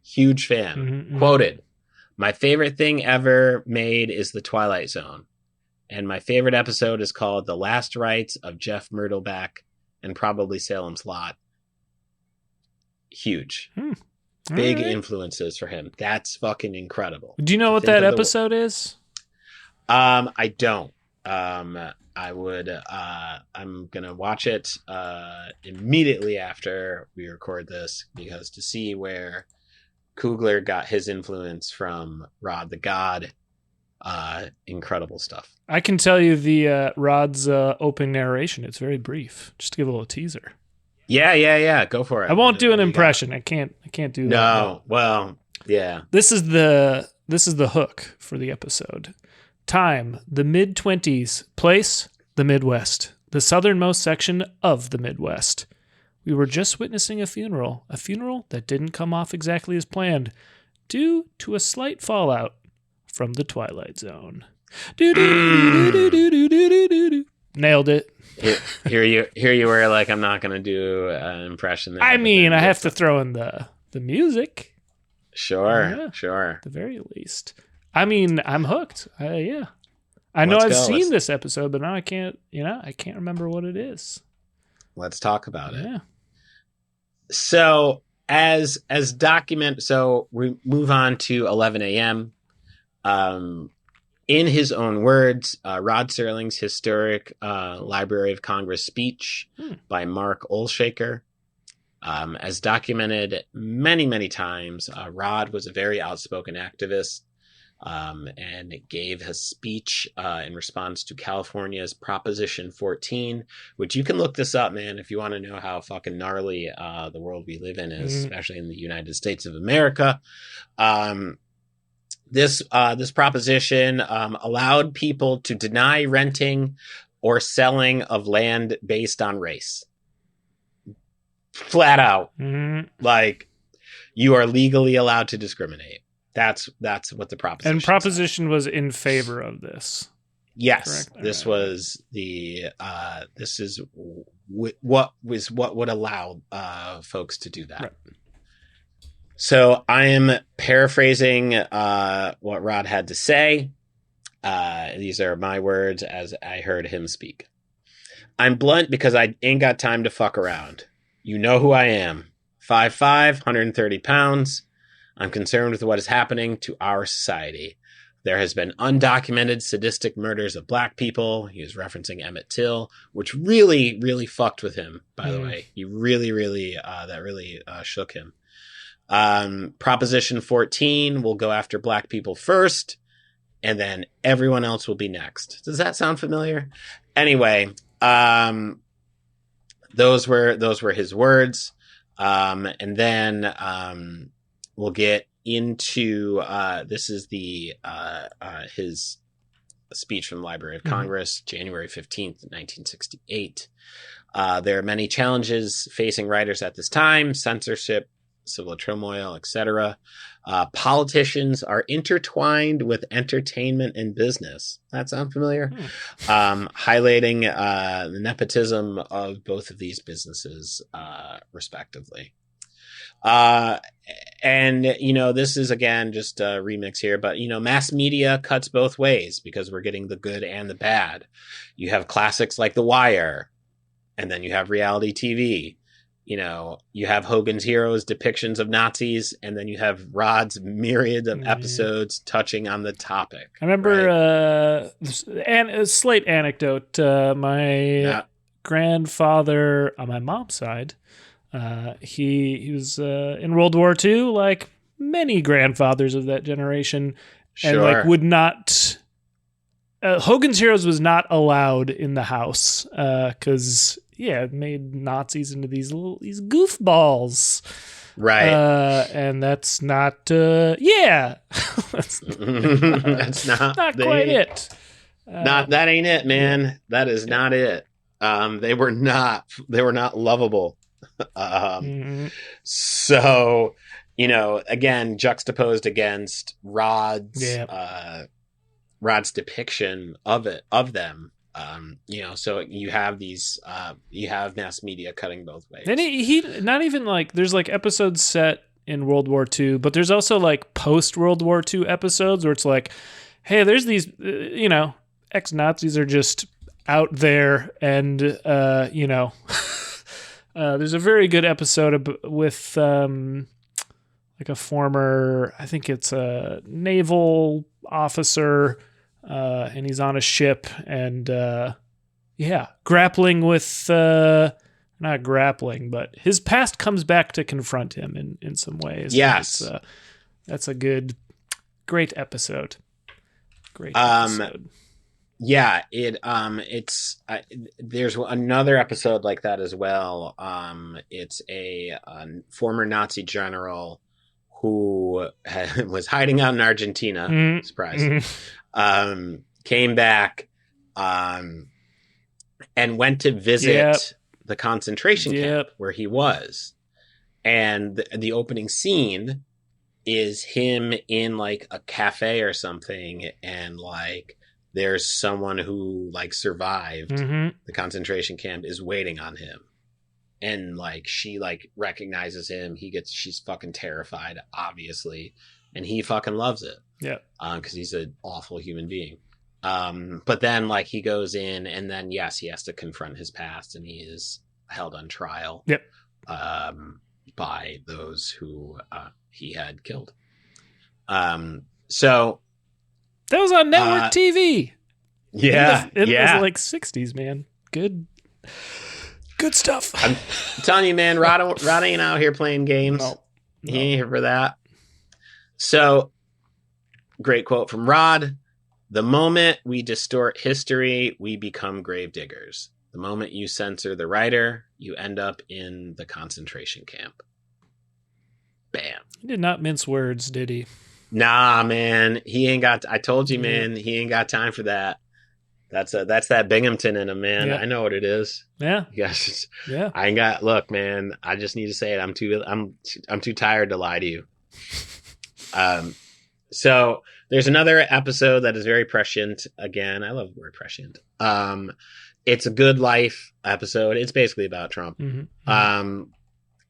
Huge fan. Quoted, "My favorite thing ever made is The Twilight Zone. And my favorite episode is called The Last Rites of Jeff Myrtleback and probably Salem's Lot." Huge. Big influences for him. That's fucking incredible. Do you know what that episode is? I don't. I would. I'm gonna watch it immediately after we record this because to see where Coogler got his influence from Rod the God, incredible stuff. I can tell you the Rod's opening narration. It's very brief. Just to give a little teaser. Yeah. Go for it. I won't do an impression. I can't do that. No. Well, yeah. This is the hook for the episode. Time, the mid-20s. Place, the Midwest. The southernmost section of the Midwest. We were just witnessing a funeral that didn't come off exactly as planned, due to a slight fallout from the Twilight Zone. Nailed it. Here you were like, I'm not going to do an impression. There, I mean, I have to throw in the music. Sure. At the very least. I mean, I'm hooked. Yeah. I know I've seen this episode, but now I can't remember what it is. Let's talk about it. Yeah. So as so we move on to 11 a.m. In his own words, Rod Serling's historic Library of Congress speech by Mark Olshaker. As documented many, many times, Rod was a very outspoken activist and gave his speech in response to California's Proposition 14, which you can look this up, man, if you want to know how fucking gnarly the world we live in is, especially in the United States of America. This proposition allowed people to deny renting or selling of land based on race. Flat out. Like, you are legally allowed to discriminate. That's what the proposition And proposition was in favor of this. Yes. Correct? This was the this is what would allow folks to do that. Right. So I am paraphrasing what Rod had to say. These are my words as I heard him speak. I'm blunt because I ain't got time to fuck around. You know who I am. 5'5", 130 pounds. I'm concerned with what is happening to our society. There has been undocumented sadistic murders of black people. He was referencing Emmett Till, which really, really fucked with him, by the way. He really, really, that really shook him. Proposition 14 will go after black people first, and then everyone else will be next. Does that sound familiar? Anyway, those were his words. And then we'll get into this is the his speech from the Library of Congress, January 15th, 1968. There are many challenges facing writers at this time: censorship, civil turmoil, etc. Politicians are intertwined with entertainment and business. That sound familiar? Highlighting the nepotism of both of these businesses, respectively. And, this is, again, just a remix here, but, mass media cuts both ways because we're getting the good and the bad. You have classics like The Wire, and then you have reality TV. You have Hogan's Heroes depictions of Nazis, and then you have Rod's myriad of episodes touching on the topic. I remember a slight anecdote. My grandfather on my mom's side, he was in World War II, like many grandfathers of that generation, and would not. Hogan's Heroes was not allowed in the house because. Yeah, it made Nazis into these goofballs. Right. And that's not, that's not quite it. That ain't it, man. Yeah. That is not it. They were not lovable. So, again, juxtaposed against Rod's depiction of them. So you have these, you have mass media cutting both ways. And he not even there's episodes set in World War II, but there's also post World War II episodes where it's hey, there's these, ex-Nazis are just out there, and there's a very good episode with a former, I think it's a naval officer. And he's on a ship and, grappling with, not grappling, but his past comes back to confront him in some ways. Yes. That's a great episode. Great episode. Yeah, there's another episode like that as well. It's a former Nazi general who was hiding out in Argentina. Surprise. Came back, and went to visit the concentration camp where he was. And the opening scene is him in a cafe or something. And there's someone who survived the concentration camp is waiting on him. And she recognizes him. She's fucking terrified, obviously. And he fucking loves it. Yeah. Because he's an awful human being. But then he goes in and then, yes, he has to confront his past, and he is held on trial. Yep. By those who he had killed. So that was on network TV. Yeah. It was 60s, man. Good stuff. I'm telling you, man, Rod ain't out here playing games. No. He ain't here for that. So, great quote from Rod. The moment we distort history, we become gravediggers. The moment you censor the writer, you end up in the concentration camp. Bam. He did not mince words, did he? Nah, man. He ain't got... I told you, man. He ain't got time for that. That's that Binghamton in him, man. Yeah. I know what it is. Yeah. Yes. Yeah. I ain't got... Look, man. I just need to say it. I'm too tired to lie to you. So there's another episode that is very prescient. Again, I love the word prescient. it's a good life episode. It's basically about Trump. Mm-hmm.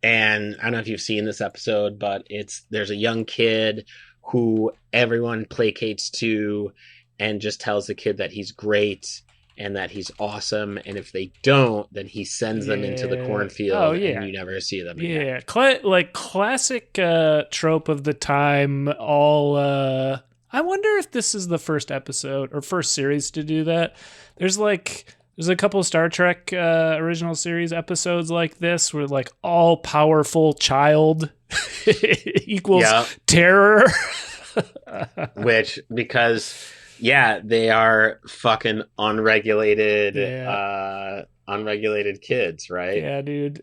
And I don't know if you've seen this episode, but there's a young kid who everyone placates to and just tells the kid that he's great and that he's awesome. And if they don't, then he sends them into the cornfield and you never see them again. Yeah. Like classic trope of the time. I wonder if this is the first episode or first series to do that. There's a couple of Star Trek original series episodes like this where like all powerful child equals terror. Because they are fucking unregulated kids, right? Yeah, dude.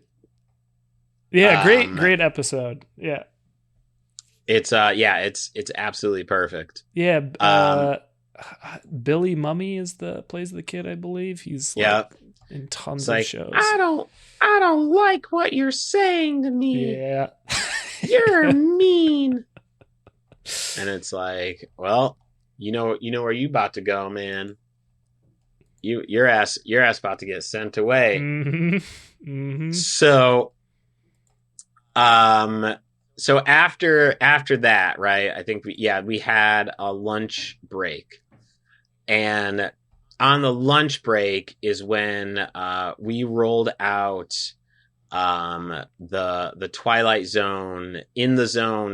Yeah, great episode. Yeah. It's absolutely perfect. Yeah, Billy Mummy plays the kid, I believe. He's in tons of shows. I don't like what you're saying to me. Yeah. You're mean. And it's like, well, you know where you about to go, man. Your ass about to get sent away. Mm-hmm. Mm-hmm. So after that, right? I think we had a lunch break, and on the lunch break is when we rolled out the Twilight Zone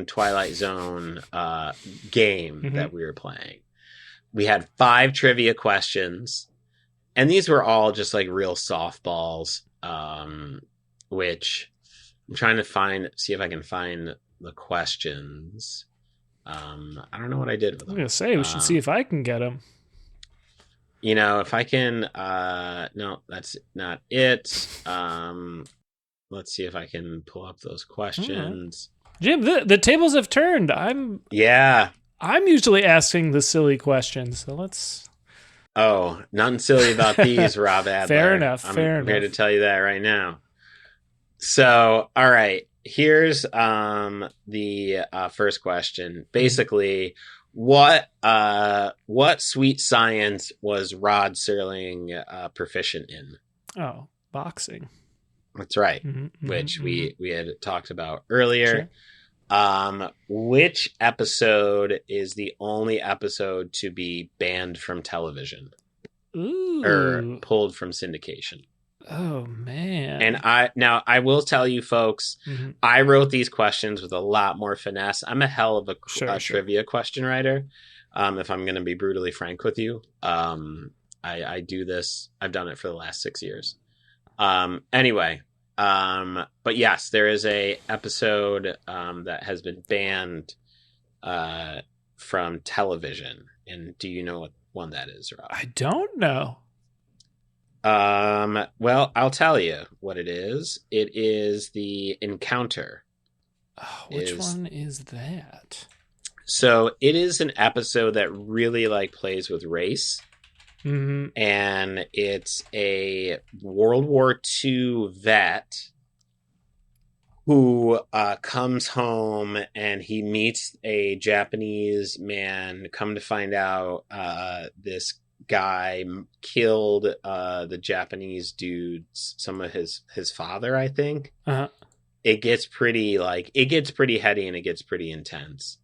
Twilight Zone game that we were playing. We had 5 trivia questions, and these were all just like real softballs, which I'm trying to see if I can find the questions. I don't know what I did with them. I'm going to say, we should see if I can get them. If I can, no, that's not it. Let's see if I can pull up those questions. Jim, the tables have turned. I'm usually asking the silly questions, so let's... Oh, nothing silly about these, Rob Adler. Fair enough. I'm here to tell you that right now. So, all right, here's the first question. Basically, what sweet science was Rod Serling proficient in? Oh, boxing. That's right, which we had talked about earlier. Sure. Which episode is the only episode to be banned from television? Ooh. Or pulled from syndication? Oh, man. And I will tell you, folks, I wrote these questions with a lot more finesse. I'm a hell of a trivia question writer. If I'm going to be brutally frank with you, I do this. I've done it for the last 6 years. Anyway, but yes, there is a episode that has been banned from television. And do you know what one that is, Rob? I don't know. Well, I'll tell you what it is. It is The Encounter. Oh, which one is that? So it is an episode that really plays with race. Mm-hmm. And it's a World War II vet who comes home and he meets a Japanese man. Come to find out, this guy killed the Japanese dudes, some of his father, I think. Uh-huh. It gets pretty heady and it gets pretty intense.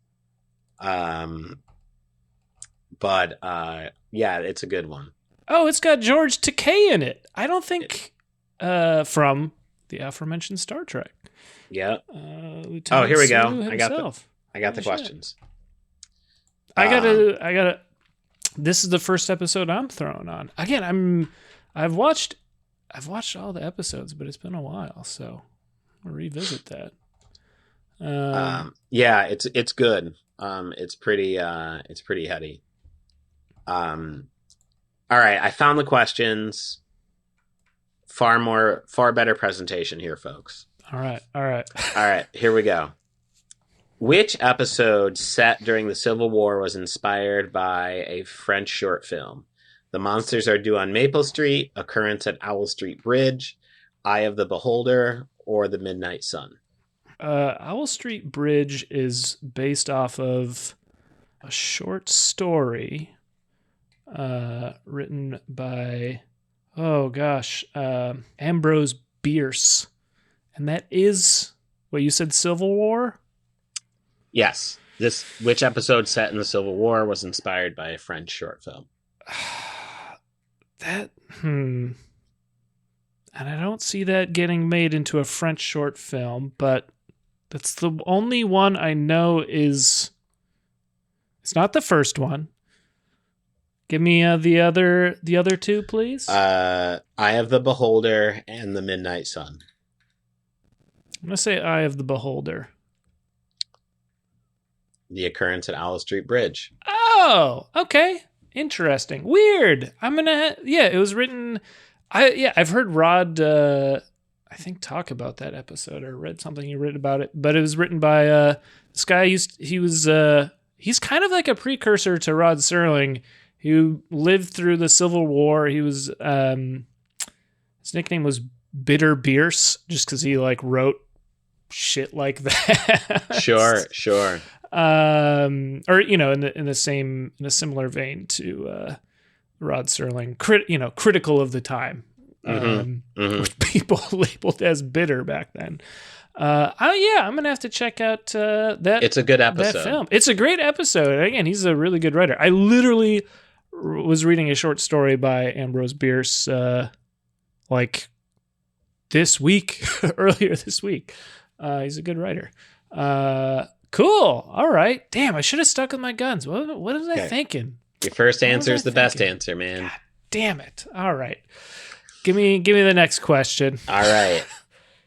But yeah, it's a good one. Oh, it's got George Takei in it. I don't think from the aforementioned Star Trek. Yeah. Lieutenant here we go. Himself. I got the questions. I gotta. This is the first episode I'm throwing on. Again, I've watched all the episodes, but it's been a while, so I'll revisit that. Yeah, it's good. It's pretty heady. All right, I found the questions. Far better presentation here, folks. All right, here we go. Which episode set during the Civil War was inspired by a French short film? The Monsters Are Due on Maple Street, Occurrence at Owl Street Bridge, Eye of the Beholder, or The Midnight Sun? Owl Street Bridge is based off of a short story written by... Oh gosh, Ambrose Bierce, and that is what you said. Civil War. Yes. Which episode set in the Civil War was inspired by a French short film? And I don't see that getting made into a French short film, but that's the only one I know is. It's not the first one. Give me the other two, please. Eye of the Beholder and The Midnight Sun. I'm gonna say Eye of the Beholder. The Occurrence at Owl Street Bridge. Oh, okay. Interesting. Weird. It was written. I've heard Rod. I think talk about that episode or read something he wrote about it, but it was written by this guy. He's kind of like a precursor to Rod Serling, who lived through the Civil War. He was his nickname was Bitter Bierce, just because he like wrote shit like that. Sure. Or in a similar vein to Rod Serling, critical of the time, which people labeled as bitter back then. I'm gonna have to check out that. It's a good episode. That film. It's a great episode. Again, he's a really good writer. I literally was reading a short story by Ambrose Bierce like this week, earlier this week. He's a good writer. Cool. All right. Damn, I should have stuck with my guns. What was I thinking? Your first answer is the best answer, man. God damn it. All right. Give me the next question. All right.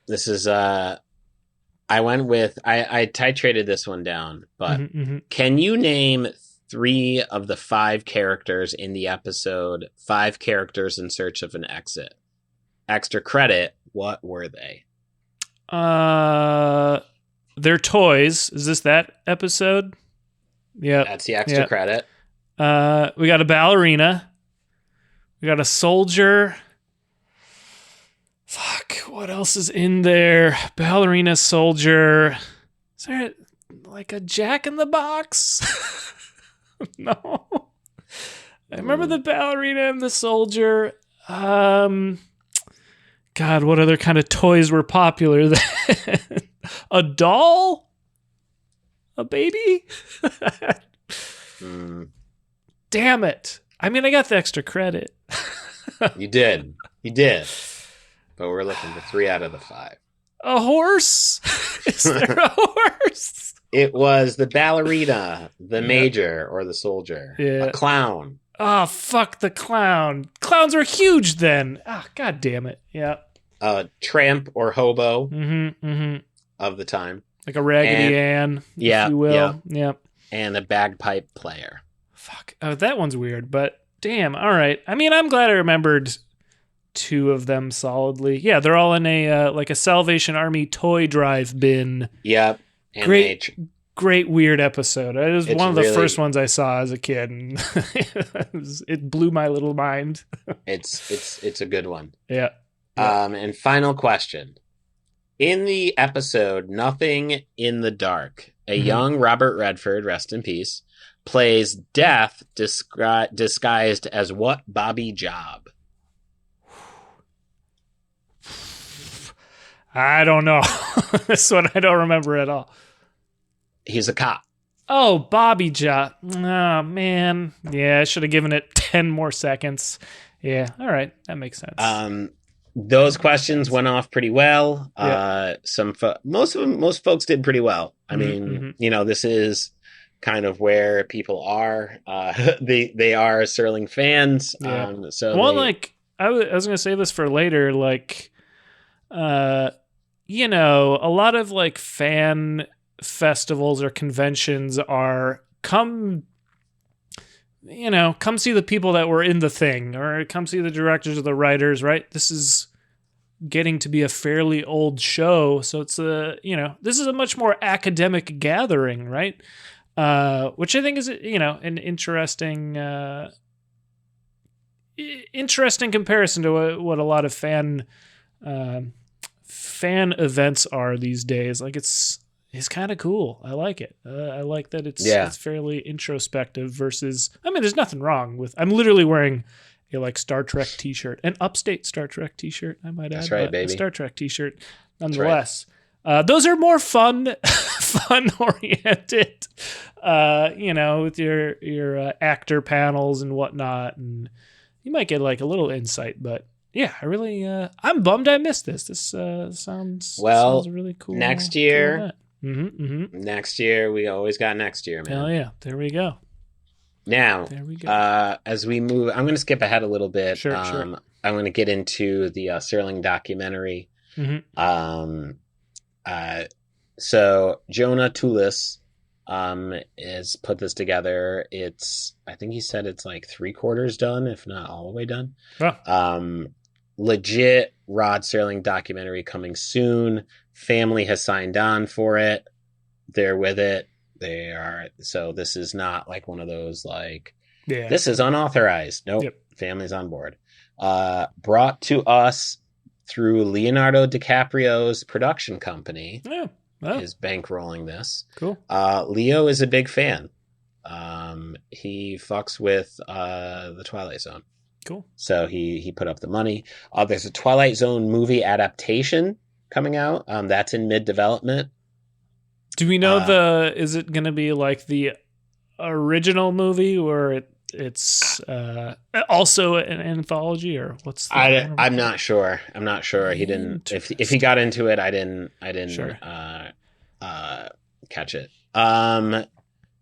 This is I titrated this one down, but can you name 3 of the 5 characters in the episode 5 Characters in Search of an Exit? Extra credit, what were they? They're toys. Is this that episode? Yeah. That's the extra credit. We got a ballerina. We got a soldier. Fuck, what else is in there? Ballerina, soldier. Is there like a Jack in the Box? No. I remember the ballerina and the soldier. God, what other kind of toys were popular then? A doll? A baby? Damn it. I mean, I got the extra credit. You did. But we're looking for 3 out of the 5. A horse? Is there a horse? It was the ballerina, the major, or the soldier. Yeah. A clown. Oh, fuck the clown. Clowns are huge then. Ah, god damn it. Yeah. A tramp or hobo of the time. Like a Raggedy Ann, if you will. Yeah. And a bagpipe player. Fuck. Oh, that one's weird, but damn. All right. I mean, I'm glad I remembered 2 of them solidly. Yeah, they're all in a like a Salvation Army toy drive bin. Yep. And great weird episode. It was one of the first ones I saw as a kid, and it blew my little mind. It's a good one. Yeah. And final question. In the episode Nothing in the Dark, a young Robert Redford, rest in peace, plays Death disguised as what Bobby Job? I don't know. This one I don't remember at all. He's a cop. Oh, Bobby Job. Oh, man. Yeah, I should have given it 10 more seconds. Yeah, all right. That makes sense. Those questions went off pretty well. Yeah. Most folks did pretty well. I mean, this is kind of where people are. They are Serling fans. Yeah. I was going to say this for later, like, a lot of like fan festivals or conventions are come see the people that were in the thing, or come see the directors or the writers, right? This is getting to be a fairly old show, so it's this is a much more academic gathering, right? Which I think is an interesting comparison to what a lot of fan events are these days. Like it's kind of cool. I like it. I like that it's fairly introspective versus, I mean, there's nothing wrong with, I'm literally wearing Your like Star Trek T-shirt, an Upstate Star Trek T-shirt, I might add. That's right, baby. A Star Trek T-shirt, nonetheless. Right. Those are more fun oriented. With your actor panels and whatnot, and you might get like a little insight. But yeah, I really, I'm bummed I missed this. This sounds really cool. Next year, cool next year we always got next year, man. Hell yeah, there we go. Now, there we go. As we move, I'm going to skip ahead a little bit. Sure. I'm going to get into the Serling documentary. So Jonah Tulis has put this together. I think he said it's like 3/4 done, if not all the way done. Oh. Legit Rod Serling documentary coming soon. Family has signed on for it. They're with it. They are. So this is not like one of those like, this is unauthorized. Nope. Yep. Family's on board. Brought to us through Leonardo DiCaprio's production company. Yeah. Oh. Is bankrolling this. Cool. Leo is a big fan. He fucks with the Twilight Zone. Cool. So he put up the money. There's a Twilight Zone movie adaptation coming out. That's in mid-development. Do we know is it going to be like the original movie or it's also an anthology, or what's the I'm not sure. He didn't, if he got into it, I didn't sure. Catch it.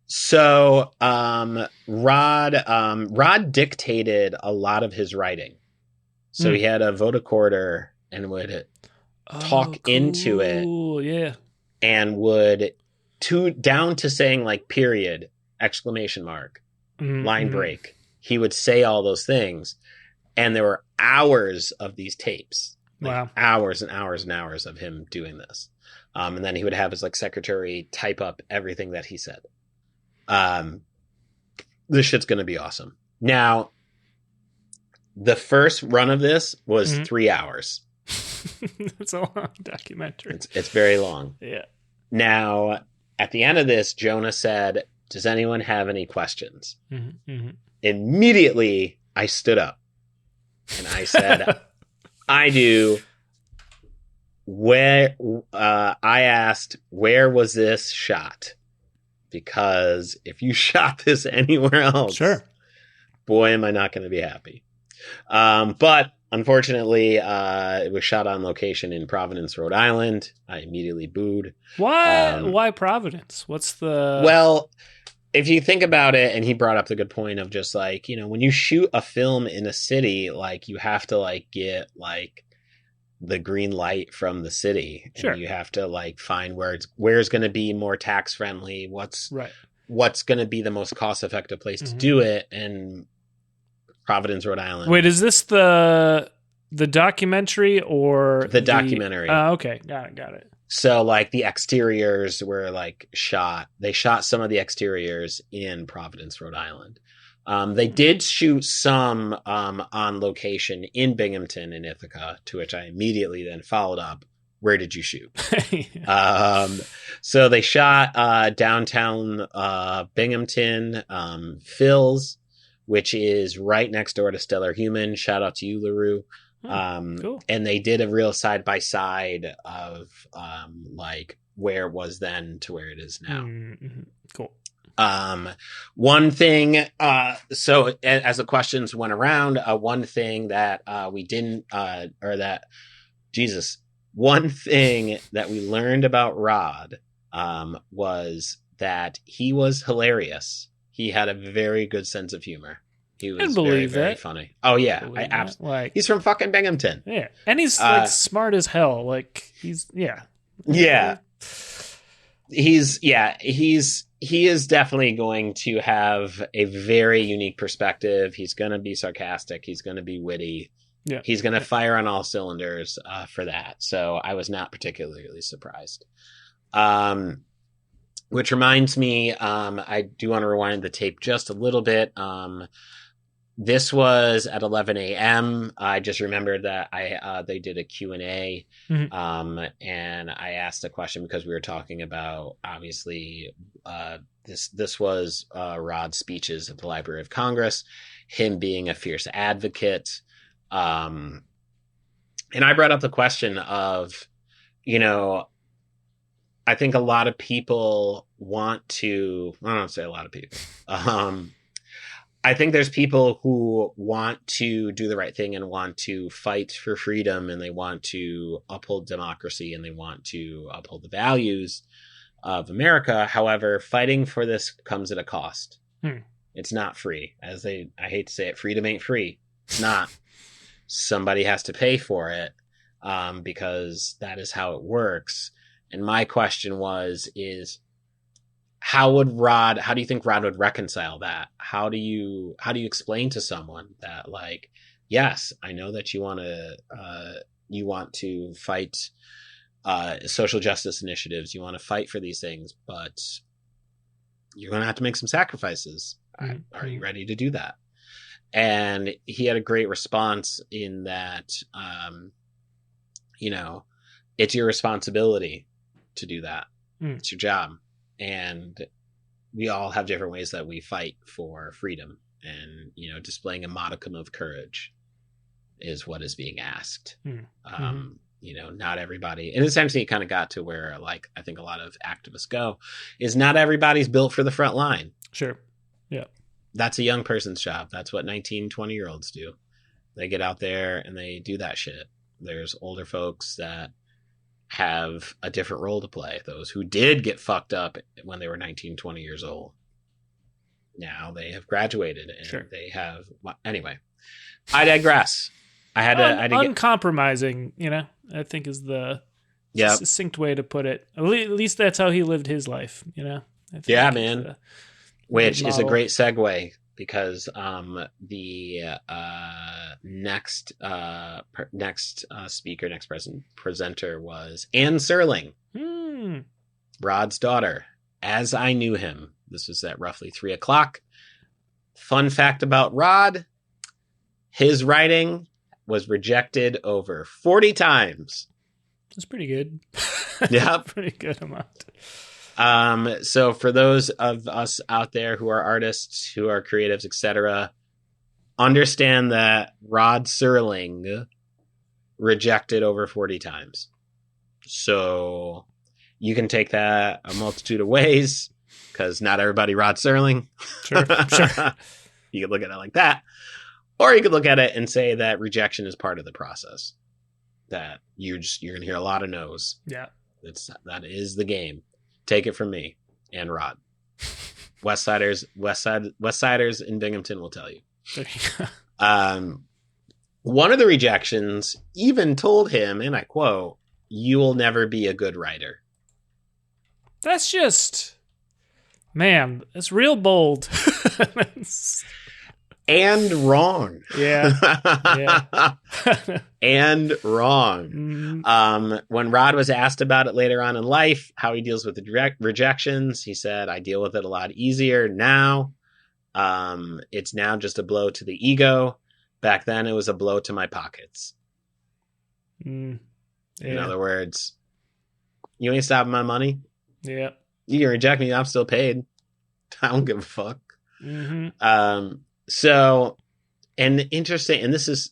So Rod dictated a lot of his writing. So he had a vocoder and would talk into it. Yeah. And would down to saying like period, exclamation mark, line break. He would say all those things. And there were hours of these tapes. Wow. Hours and hours and hours of him doing this. And then he would have his like secretary type up everything that he said. This shit's going to be awesome. Now, the first run of this was 3 hours. It's a long documentary. It's very long. Yeah. Now, at the end of this, Jonah said, "Does anyone have any questions?" Immediately, I stood up and I said, "I do." I asked, "Where was this shot?" Because if you shot this anywhere else, sure, boy, am I not going to be happy. But unfortunately, it was shot on location in Providence, Rhode Island. I immediately booed. Why? Why Providence? What's the... Well, if you think about it, and he brought up the good point of just like, when you shoot a film in a city, like you have to like get like the green light from the city. Sure. And you have to like find where's going to be more tax friendly. What's going to be the most cost effective place to do it. And Providence, Rhode Island. Wait, is this the documentary or the documentary? Okay, got it. So like the exteriors were like shot. They shot some of the exteriors in Providence, Rhode Island. They did shoot some on location in Binghamton and Ithaca, to which I immediately then followed up. Where did you shoot? So they shot downtown Binghamton, Phil's, which is right next door to Stellar Human. Shout out to you, LaRue. Cool. And they did a real side by side of like where it was then to where it is now. Cool. One thing, so as the questions went around, one thing that we didn't, one thing that we learned about Rod was that he was hilarious. He had a very good sense of humor. He was very funny. Oh yeah, I absolutely. Like, he's from fucking Binghamton. Yeah, and he's like smart as hell. Like he's he is definitely going to have a very unique perspective. He's going to be sarcastic. He's going to be witty. Yeah, he's going to fire on all cylinders for that. So I was not particularly surprised. Which reminds me, I do want to rewind the tape just a little bit. This was at 11 a.m. I just remembered that they did a Q&A, and I asked a question because we were talking about, obviously, this was Rod's speeches at the Library of Congress, him being a fierce advocate. And I brought up the question of, I think a lot of people want to, I don't say a lot of people, I think there's people who want to do the right thing and want to fight for freedom, and they want to uphold democracy, and they want to uphold the values of America. However, fighting for this comes at a cost. It's not free. I hate to say it, freedom ain't free. It's not. Somebody has to pay for it, because that is how it works. And my question is how do you think Rod would reconcile that? How do you explain to someone that, like, yes, I know that you want to fight social justice initiatives, you want to fight for these things, but you're going to have to make some sacrifices. Are you ready to do that? And he had a great response in that, it's your responsibility to do that. It's your job. And we all have different ways that we fight for freedom. And, displaying a modicum of courage is what is being asked. Not everybody. And essentially it kind of got to where, like, I think a lot of activists go, is not everybody's built for the front line. Sure. Yeah. That's a young person's job. That's what 19, 20-year-olds do. They get out there and they do that shit. There's older folks that have a different role to play. Those who did get fucked up when they were 19, 20 years old. Now they have graduated and they have, anyway, I digress. I had to uncompromising, I think is the succinct way to put it. At least that's how he lived his life, I think man. Which is a great segue, because the next presenter was Ann Serling, Rod's daughter, as I knew him. This was at roughly 3:00. Fun fact about Rod: his writing was rejected over 40 times. That's pretty good. Yeah, pretty good amount. So for those of us out there who are artists, who are creatives, etc., understand that Rod Serling rejected over 40 times. So you can take that a multitude of ways, because not everybody Rod Serling. Sure. You could look at it like that. Or you could look at it and say that rejection is part of the process. That you're going to hear a lot of no's. Yeah. That is the game. Take it from me and Rod. Westsiders in Binghamton will tell you. One of the rejections even told him, and I quote, "You will never be a good writer." That's just, man, it's real bold. And wrong. Yeah. And wrong. When Rod was asked about it later on in life, how he deals with the rejections, he said, "I deal with it a lot easier now. It's now just a blow to the ego. Back then it was a blow to my pockets." In other words, you ain't stopping my money. Yeah. You can reject me, I'm still paid. I don't give a fuck. So, and interesting, and this is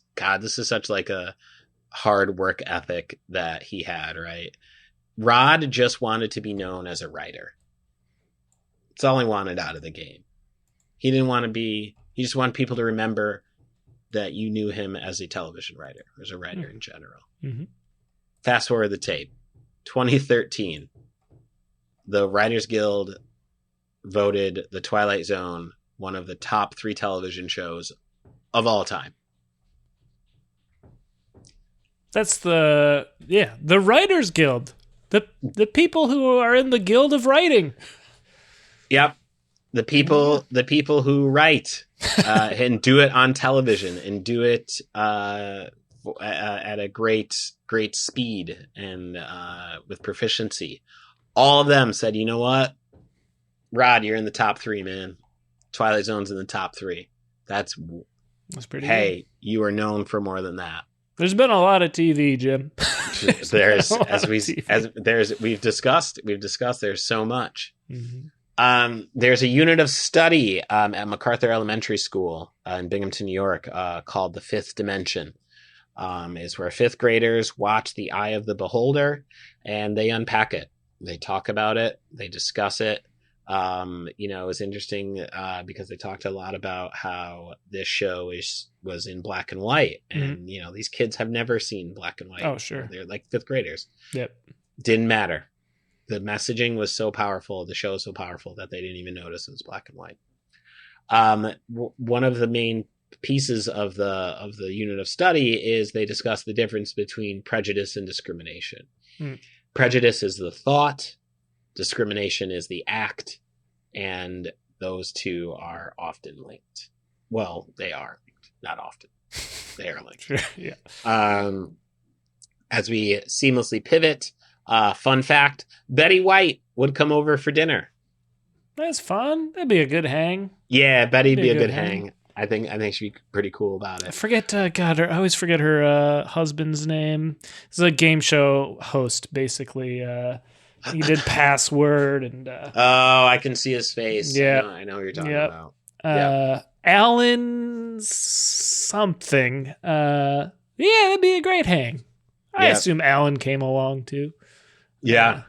such like a hard work ethic that he had, right? Rod just wanted to be known as a writer. That's all he wanted out of the game. He just wanted people to remember that you knew him as a television writer, as a writer in general. Fast forward the tape. 2013, the Writers Guild voted The Twilight Zone one of the top 3 television shows of all time. That's the Writers Guild. The people who are in the Guild of Writing. Yep. The people who write and do it on television and do it at a great speed and with proficiency. All of them said, "You know what? Rod, you're in the top 3, man. Twilight Zone's in the top 3. That's That's pretty Hey, you are known for more than that. There's been a lot of TV, Jim. We've discussed there's so much. Mm-hmm. There's a unit of study at MacArthur Elementary School in Binghamton, New York, called The Fifth Dimension. Is where fifth graders watch The Eye of the Beholder and they unpack it. They talk about it. They discuss it. It was interesting because they talked a lot about how this show was in black and white, and these kids have never seen black and white. Oh, sure, they're like fifth graders. Yep, didn't matter. The messaging was so powerful. The show was so powerful that they didn't even notice it was black and white. One of the main pieces of the unit of study is they discuss the difference between prejudice and discrimination. Prejudice is the thought. Discrimination is the act, and those two are often linked. Well, they are linked, not often. They are linked. Sure, yeah. As we seamlessly pivot, fun fact: Betty White would come over for dinner. That's fun. That'd be a good hang. Yeah, Betty'd be a good hang. I think she'd be pretty cool about it. I forget. God, I always forget her husband's name. This is a game show host, basically. He did Password and. I can see his face. Yeah, I know what you're talking about. Alan something. Yeah, that'd be a great hang. I assume Alan came along too. Yeah.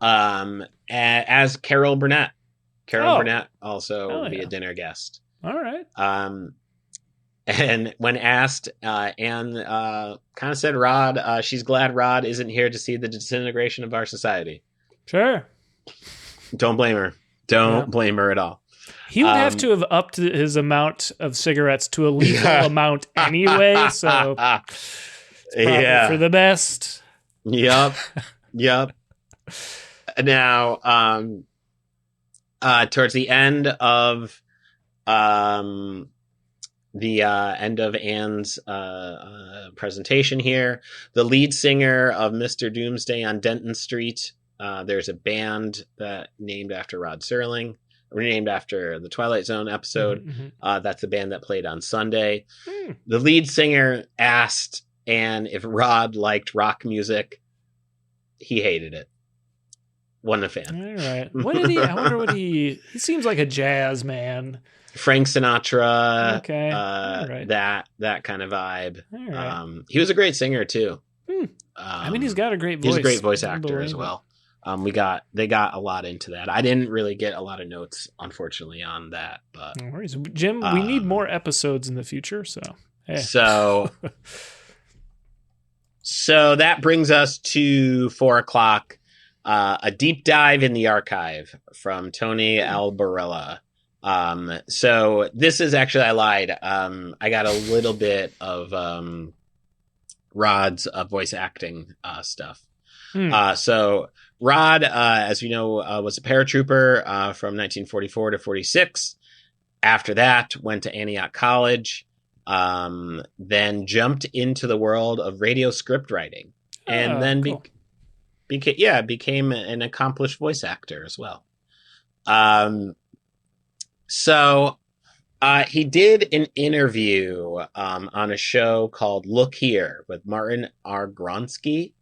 As Carol Burnett. Burnett also would be a dinner guest. All right. And when asked, Anne kind of said Rod, she's glad Rod isn't here to see the disintegration of our society. Sure. Don't blame her. Don't blame her at all. He would have to have upped his amount of cigarettes to a lethal amount anyway, so it's probably for the best. Yep. Now, towards the end of Anne's presentation here, the lead singer of Mr. Doomsday on Denton Street, there's a band that named after Rod Serling, renamed after the Twilight Zone episode. Mm-hmm. That's the band that played on Sunday. The lead singer asked Anne if Rod liked rock music. He hated it. Wasn't a fan. All right. What did he? I wonder what he seems like a jazz man. Frank Sinatra. Okay. All right. That kind of vibe. All right. He was a great singer too. I mean, he's got a great voice. He's a great voice actor as well. They got a lot into that. I didn't really get a lot of notes, unfortunately, on that. But no worries, Jim. We need more episodes in the future. So so that brings us to 4:00. A deep dive in the archive from Tony Albarella. So this is actually, I lied. I got a little bit of Rod's voice acting stuff. So Rod, as you know, was a paratrooper from 1944 to 46. After that, went to Antioch College, then jumped into the world of radio script writing, and then became an accomplished voice actor as well. So he did an interview on a show called Look Here with Martin R. Gronsky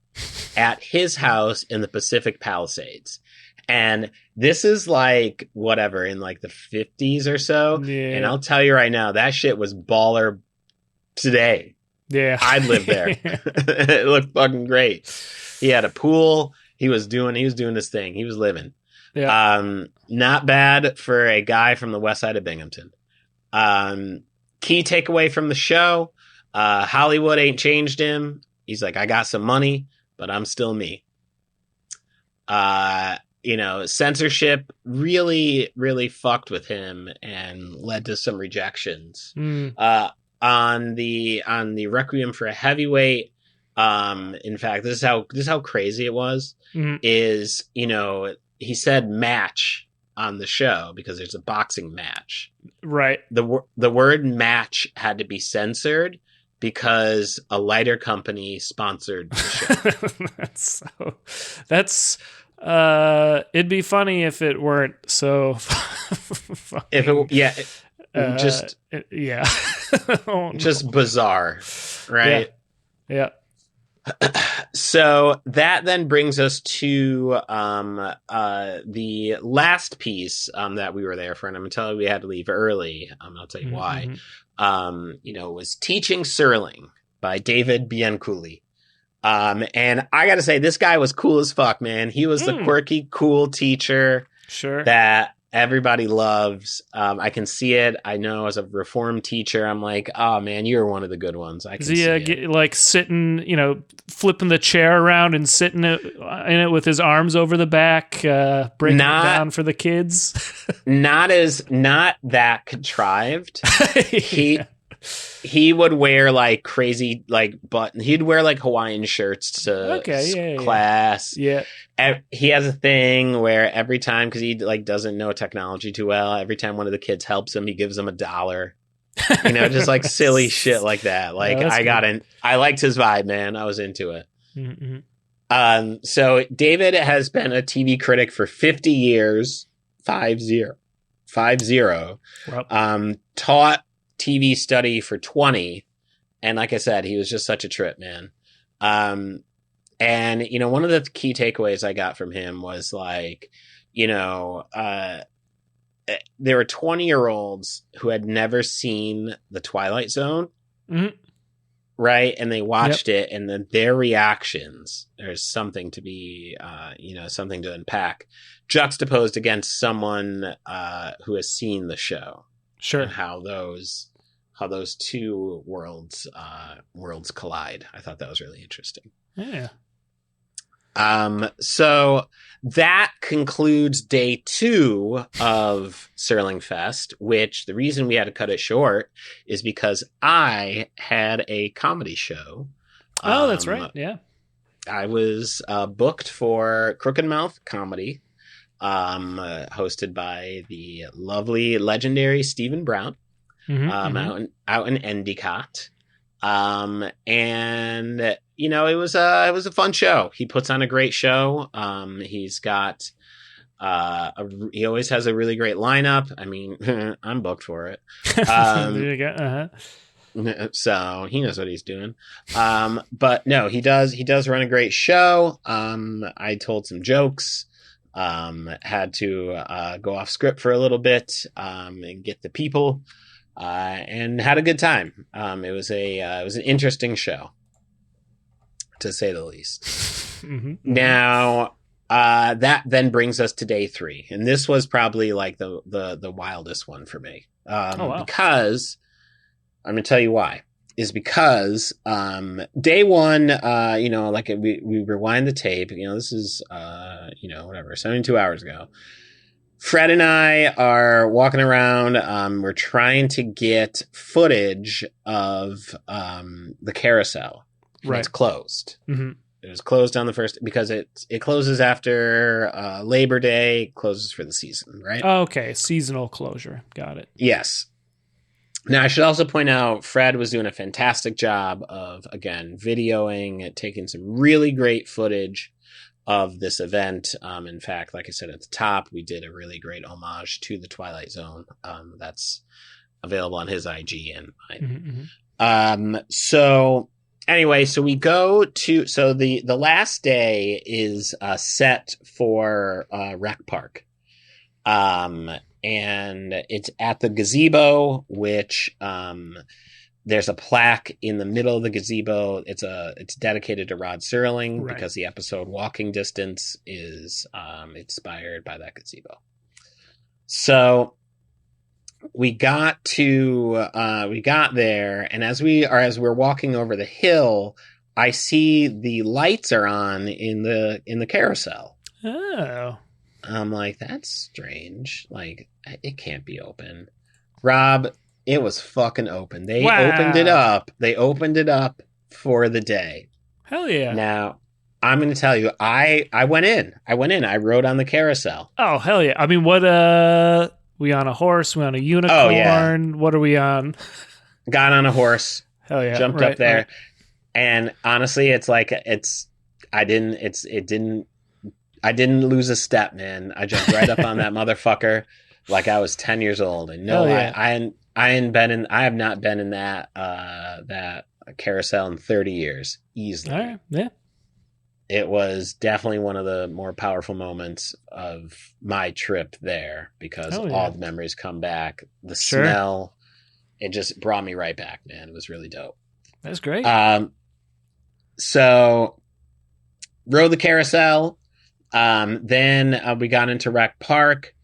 at his house in the Pacific Palisades. And this is like whatever in like the 50s or so. Yeah. And I'll tell you right now, that shit was baller today. Yeah. I'd live there. It looked fucking great. He had a pool. He was doing his thing. He was living. Yeah. Not bad for a guy from the west side of Binghamton. Key takeaway from the show, Hollywood ain't changed him. He's like, I got some money, but I'm still me. Censorship really, really fucked with him and led to some rejections. On the Requiem for a Heavyweight, in fact, this is how crazy it was. Is, he said match on the show because there's a boxing match. Right. The word match had to be censored because a lighter company sponsored the show. That's it'd be funny if it weren't so. just yeah. Oh, no. Just bizarre, right? Yeah. So that then brings us to the last piece that we were there for, and I'm gonna tell you we had to leave early. I'll tell you why. Was Teaching Serling by David Bianculli. And I gotta say, this guy was cool as fuck, man. He was the quirky, cool teacher that everybody loves. I can see it. I know as a reformed teacher, I'm like, oh man, you're one of the good ones. I can see it. Like sitting, flipping the chair around and sitting in it with his arms over the back, breaking it down for the kids. Not that contrived. He would wear like crazy he'd wear like Hawaiian shirts to class. Yeah. He has a thing where every time, because he doesn't know technology too well, every time one of the kids helps him, he gives them $1. Just like silly shit like that. Like I liked his vibe, man. I was into it. Mm-hmm. So David has been a TV critic for 50 years, 50. Wow. Taught TV study for 20, and like I said, he was just such a trip, man. And one of the key takeaways I got from him was there were 20-year-olds who had never seen The Twilight Zone, right? And they watched it, and then their reactions, there's something to be something to unpack, juxtaposed against someone who has seen the show. Sure. And how those two worlds collide. I thought that was really interesting. Yeah. So that concludes day 2 of SerlingFest, which the reason we had to cut it short is because I had a comedy show. Oh, that's right. Yeah. I was booked for Crooked Mouth Comedy, hosted by the lovely, legendary Stephen Brown, out in Endicott. And it was a fun show. He puts on a great show. He's got he always has a really great lineup. I mean, I'm booked for it. There you go. So he knows what he's doing. But no, he does run a great show. I told some jokes. Had to go off script for a little bit and get the people, and had a good time. It was an interesting show, to say the least. Now, that then brings us to day 3, and this was probably like the wildest one for me. Because I'm going to tell you why. Is because day 1, we rewind the tape. This is 72 hours ago. Fred and I are walking around. We're trying to get footage of the carousel. Right. It's closed. Mm-hmm. It was closed on the first because it closes after Labor Day. Closes for the season, right? Oh, okay, seasonal closure. Got it. Yes. Now, I should also point out, Fred was doing a fantastic job of, again, videoing, taking some really great footage of this event. In fact, like I said at the top, we did a really great homage to the Twilight Zone. That's available on his IG and mine. So anyway, so we go to, so the last day is set for Rec Park. And it's at the gazebo, which there's a plaque in the middle of the gazebo. It's dedicated to Rod Serling, right, because the episode Walking Distance is inspired by that gazebo. So we got there, and as we're walking over the hill, I see the lights are on in the carousel. Oh. I'm like, that's strange. Like, it can't be open. Rob, it was fucking open. They opened it up. They opened it up for the day. Hell yeah. Now, I'm going to tell you, I went in. I rode on the carousel. Oh, hell yeah. I mean, what, we on a horse? We on a unicorn? Oh, yeah. What are we on? Got on a horse. Hell yeah. Jumped up there. Right. And honestly, it's like, I didn't lose a step, man. I jumped right up on that motherfucker like I was 10 years old. And no, yeah. I have not been in that carousel in 30 years easily. All right. Yeah. It was definitely one of the more powerful moments of my trip there because all the memories come back. The smell, it just brought me right back, man. It was really dope. That's great. So rode the carousel. Then we got into Rec Park,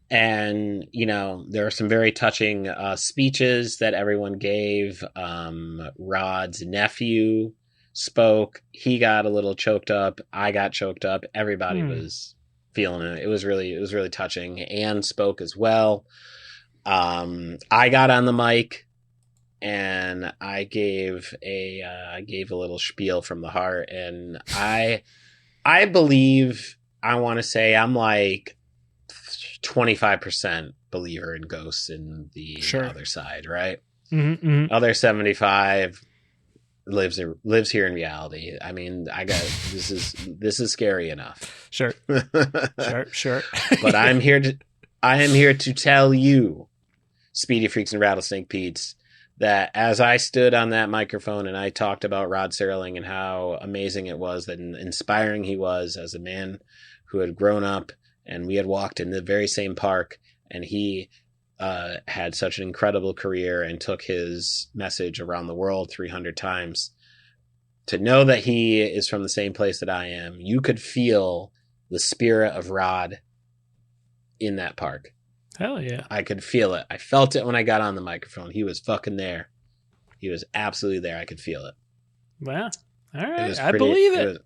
and there were some very touching speeches that everyone gave. Rod's nephew spoke. He got a little choked up. I got choked up. Everybody was feeling it. It was really touching. Anne spoke as well. I got on the mic and I gave a little spiel from the heart, and I believe, I want to say I'm like 25% believer in ghosts in the other side, right? Mm-hmm. Other 75 lives here in reality. I mean, this is scary enough. Sure. Sure. But I am here to tell you, Speedy Freaks and Rattlesnake Pete's, that as I stood on that microphone and I talked about Rod Serling and how amazing it was, that inspiring he was as a man who had grown up, and we had walked in the very same park, and he had such an incredible career and took his message around the world 300 times. To know that he is from the same place that I am, you could feel the spirit of Rod in that park. Hell yeah. I could feel it. I felt it when I got on the microphone. He was fucking there. He was absolutely there. I could feel it. Well, all right. I believe it.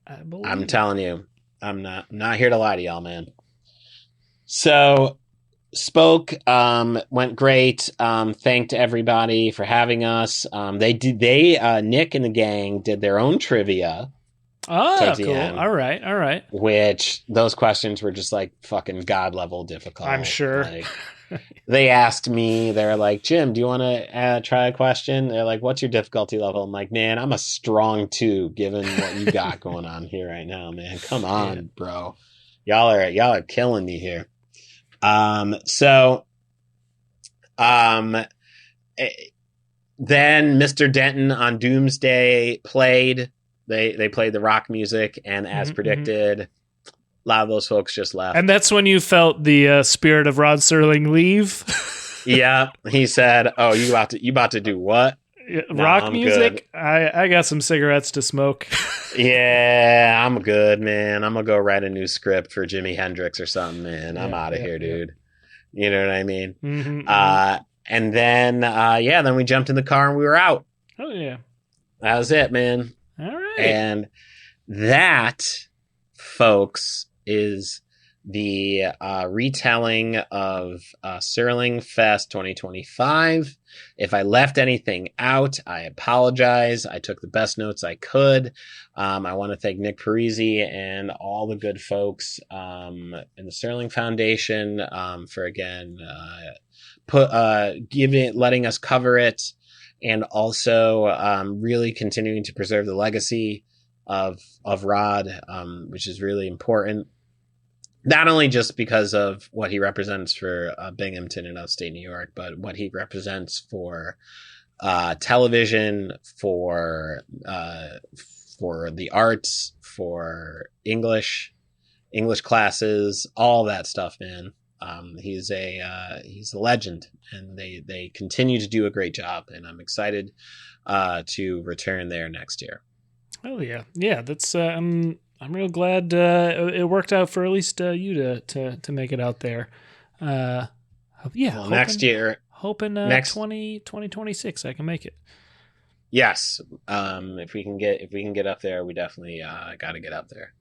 I'm telling you, I'm not here to lie to y'all, man. So spoke, went great. Thanked everybody for having us. Nick and the gang did their own trivia. Oh, cool. All right. Which those questions were just like fucking god level difficult. I'm sure. Like, they asked me, they're like, Jim, do you want to try a question? They're like, what's your difficulty level? I'm like, man, I'm a strong 2 given what you got going on here right now, man. Come on, bro. Y'all are killing me here. Then Mr. Denton on Doomsday played. They played the rock music, and as predicted, a lot of those folks just left. And that's when you felt the spirit of Rod Serling leave. Yeah, he said, "Oh, you about to do what? Rock music? I got some cigarettes to smoke." Yeah, I'm good, man. I'm gonna go write a new script for Jimi Hendrix or something, man. I'm out of here, dude. You know what I mean? Mm-hmm. And then, then we jumped in the car and we were out. Oh yeah, that was it, man. All right. And that, folks, is the retelling of SerlingFest 2025. If I left anything out, I apologize. I took the best notes I could. I want to thank Nick Parisi and all the good folks in the Serling Foundation for again letting us cover it, and also really continuing to preserve the legacy of Rod, which is really important. Not only just because of what he represents for Binghamton and upstate New York, but what he represents for television, for the arts, for English classes, all that stuff, man. He's a legend, and they continue to do a great job, and I'm excited to return there next year. Oh yeah. That's I'm real glad it worked out for at least you to make it out there. Next year, hoping 2026 I can make it. Yes, if we can get up there, we definitely got to get up there.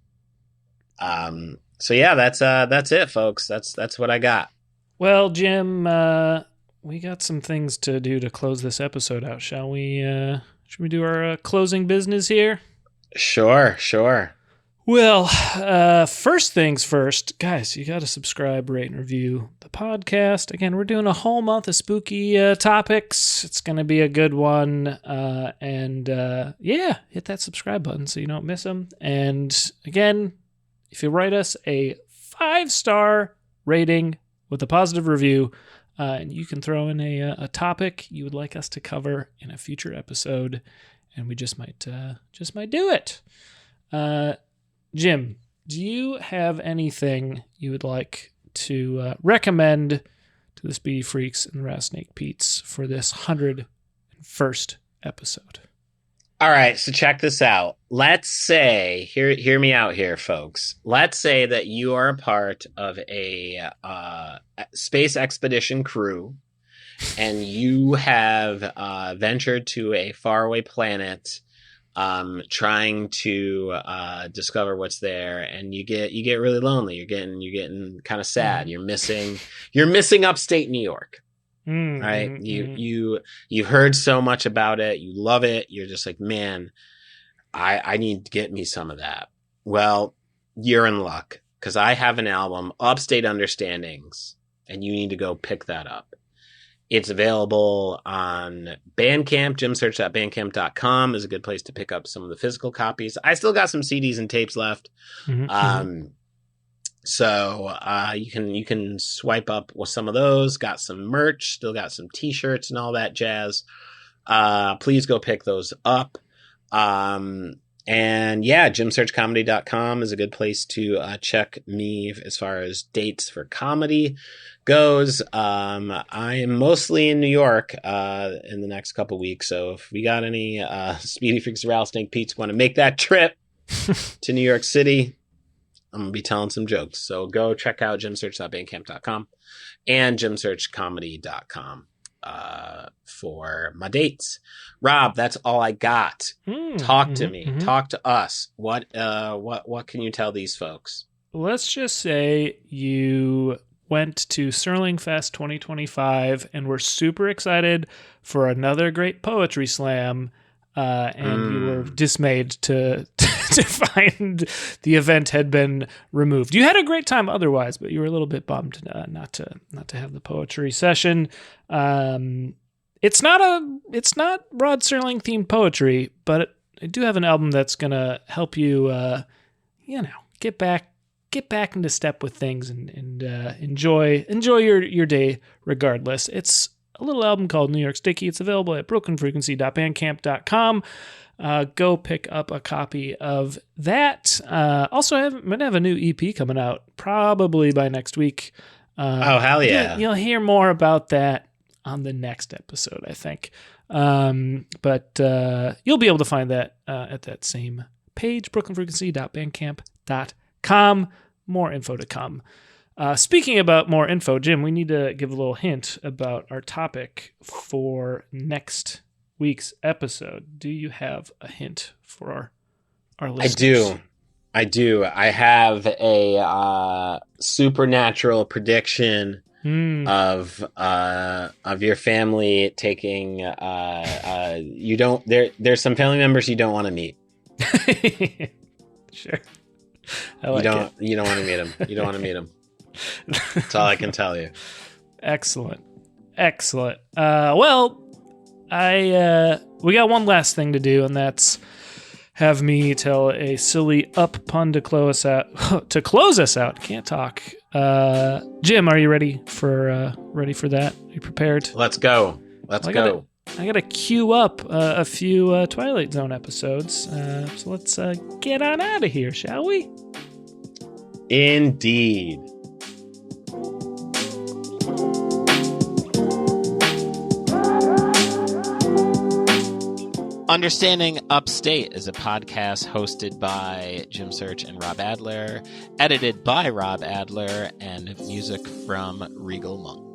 So yeah, that's it, folks. That's what I got. Well, Jim, we got some things to do to close this episode out. Shall we? Should we do our closing business here? Sure. Well, first things first, guys, you got to subscribe, rate, and review the podcast. Again, we're doing a whole month of spooky topics. It's going to be a good one. And hit that subscribe button so you don't miss them. And again, if you write us a 5-star rating with a positive review, and you can throw in a topic you would like us to cover in a future episode, and we just might do it. Jim, do you have anything you would like to recommend to the Speedy Freaks and Rattlesnake Pete's for this 101st episode? All right, so check this out. Let's say, hear me out here, folks. Let's say that you are a part of a space expedition crew, and you have ventured to a faraway planet, trying to discover what's there, and you get really lonely. You're getting kind of sad. You're missing upstate New York. Right? You've heard so much about it. You love it. You're just like, man, I need to get me some of that. Well, you're in luck, because I have an album, Upstate Understandings, and you need to go pick that up. It's available on Bandcamp. Jimsearch.bandcamp.com is a good place to pick up some of the physical copies. I still got some CDs and tapes left. So you can swipe up with some of those. Got some merch, still got some t-shirts and all that jazz. Please go pick those up. And yeah, jimsearchcomedy.com is a good place to check me as far as dates for comedy goes. I am mostly in New York in the next couple weeks, so if we got any Speedy Freaks Rattlesnake Pete's want to make that trip to New York City, I'm going to be telling some jokes. So go check out jimsearch.bandcamp.com and jimsearchcomedy.com for my dates. Rob, that's all I got. Talk to me. Talk to us. What can you tell these folks? Let's just say you went to SerlingFest 2025 and were super excited for another great poetry slam, and you were dismayed to find the event had been removed. You had a great time otherwise, but you were a little bit bummed not to have the poetry session. It's not Rod Serling themed poetry, but I do have an album that's gonna help you, get back into step with things and enjoy your day regardless. It's a little album called New York Sticky. It's available at brokenfrequency.bandcamp.com. Go pick up a copy of that. Also, I'm going to have a new EP coming out probably by next week. Oh, hell yeah. You'll hear more about that on the next episode, I think. But you'll be able to find that at that same page, brokenfrequency.bandcamp.com. More info to come. Speaking about more info, Jim, we need to give a little hint about our topic for next week's episode. Do you have a hint for our listeners? I do. I have a supernatural prediction of your family taking there's some family members you don't want to meet. Sure. You don't want to meet them. You don't want to meet them. That's all I can tell you. Excellent. Well, we got one last thing to do, and that's have me tell a silly up pun to close us out. Can't talk. Jim, are you ready for that? Are you prepared? Let's go. I gotta queue up a few Twilight Zone episodes. So let's get on out of here, shall we? Indeed. Understanding Upstate is a podcast hosted by Jim Search and Rob Adler, edited by Rob Adler, and music from Regal Monk.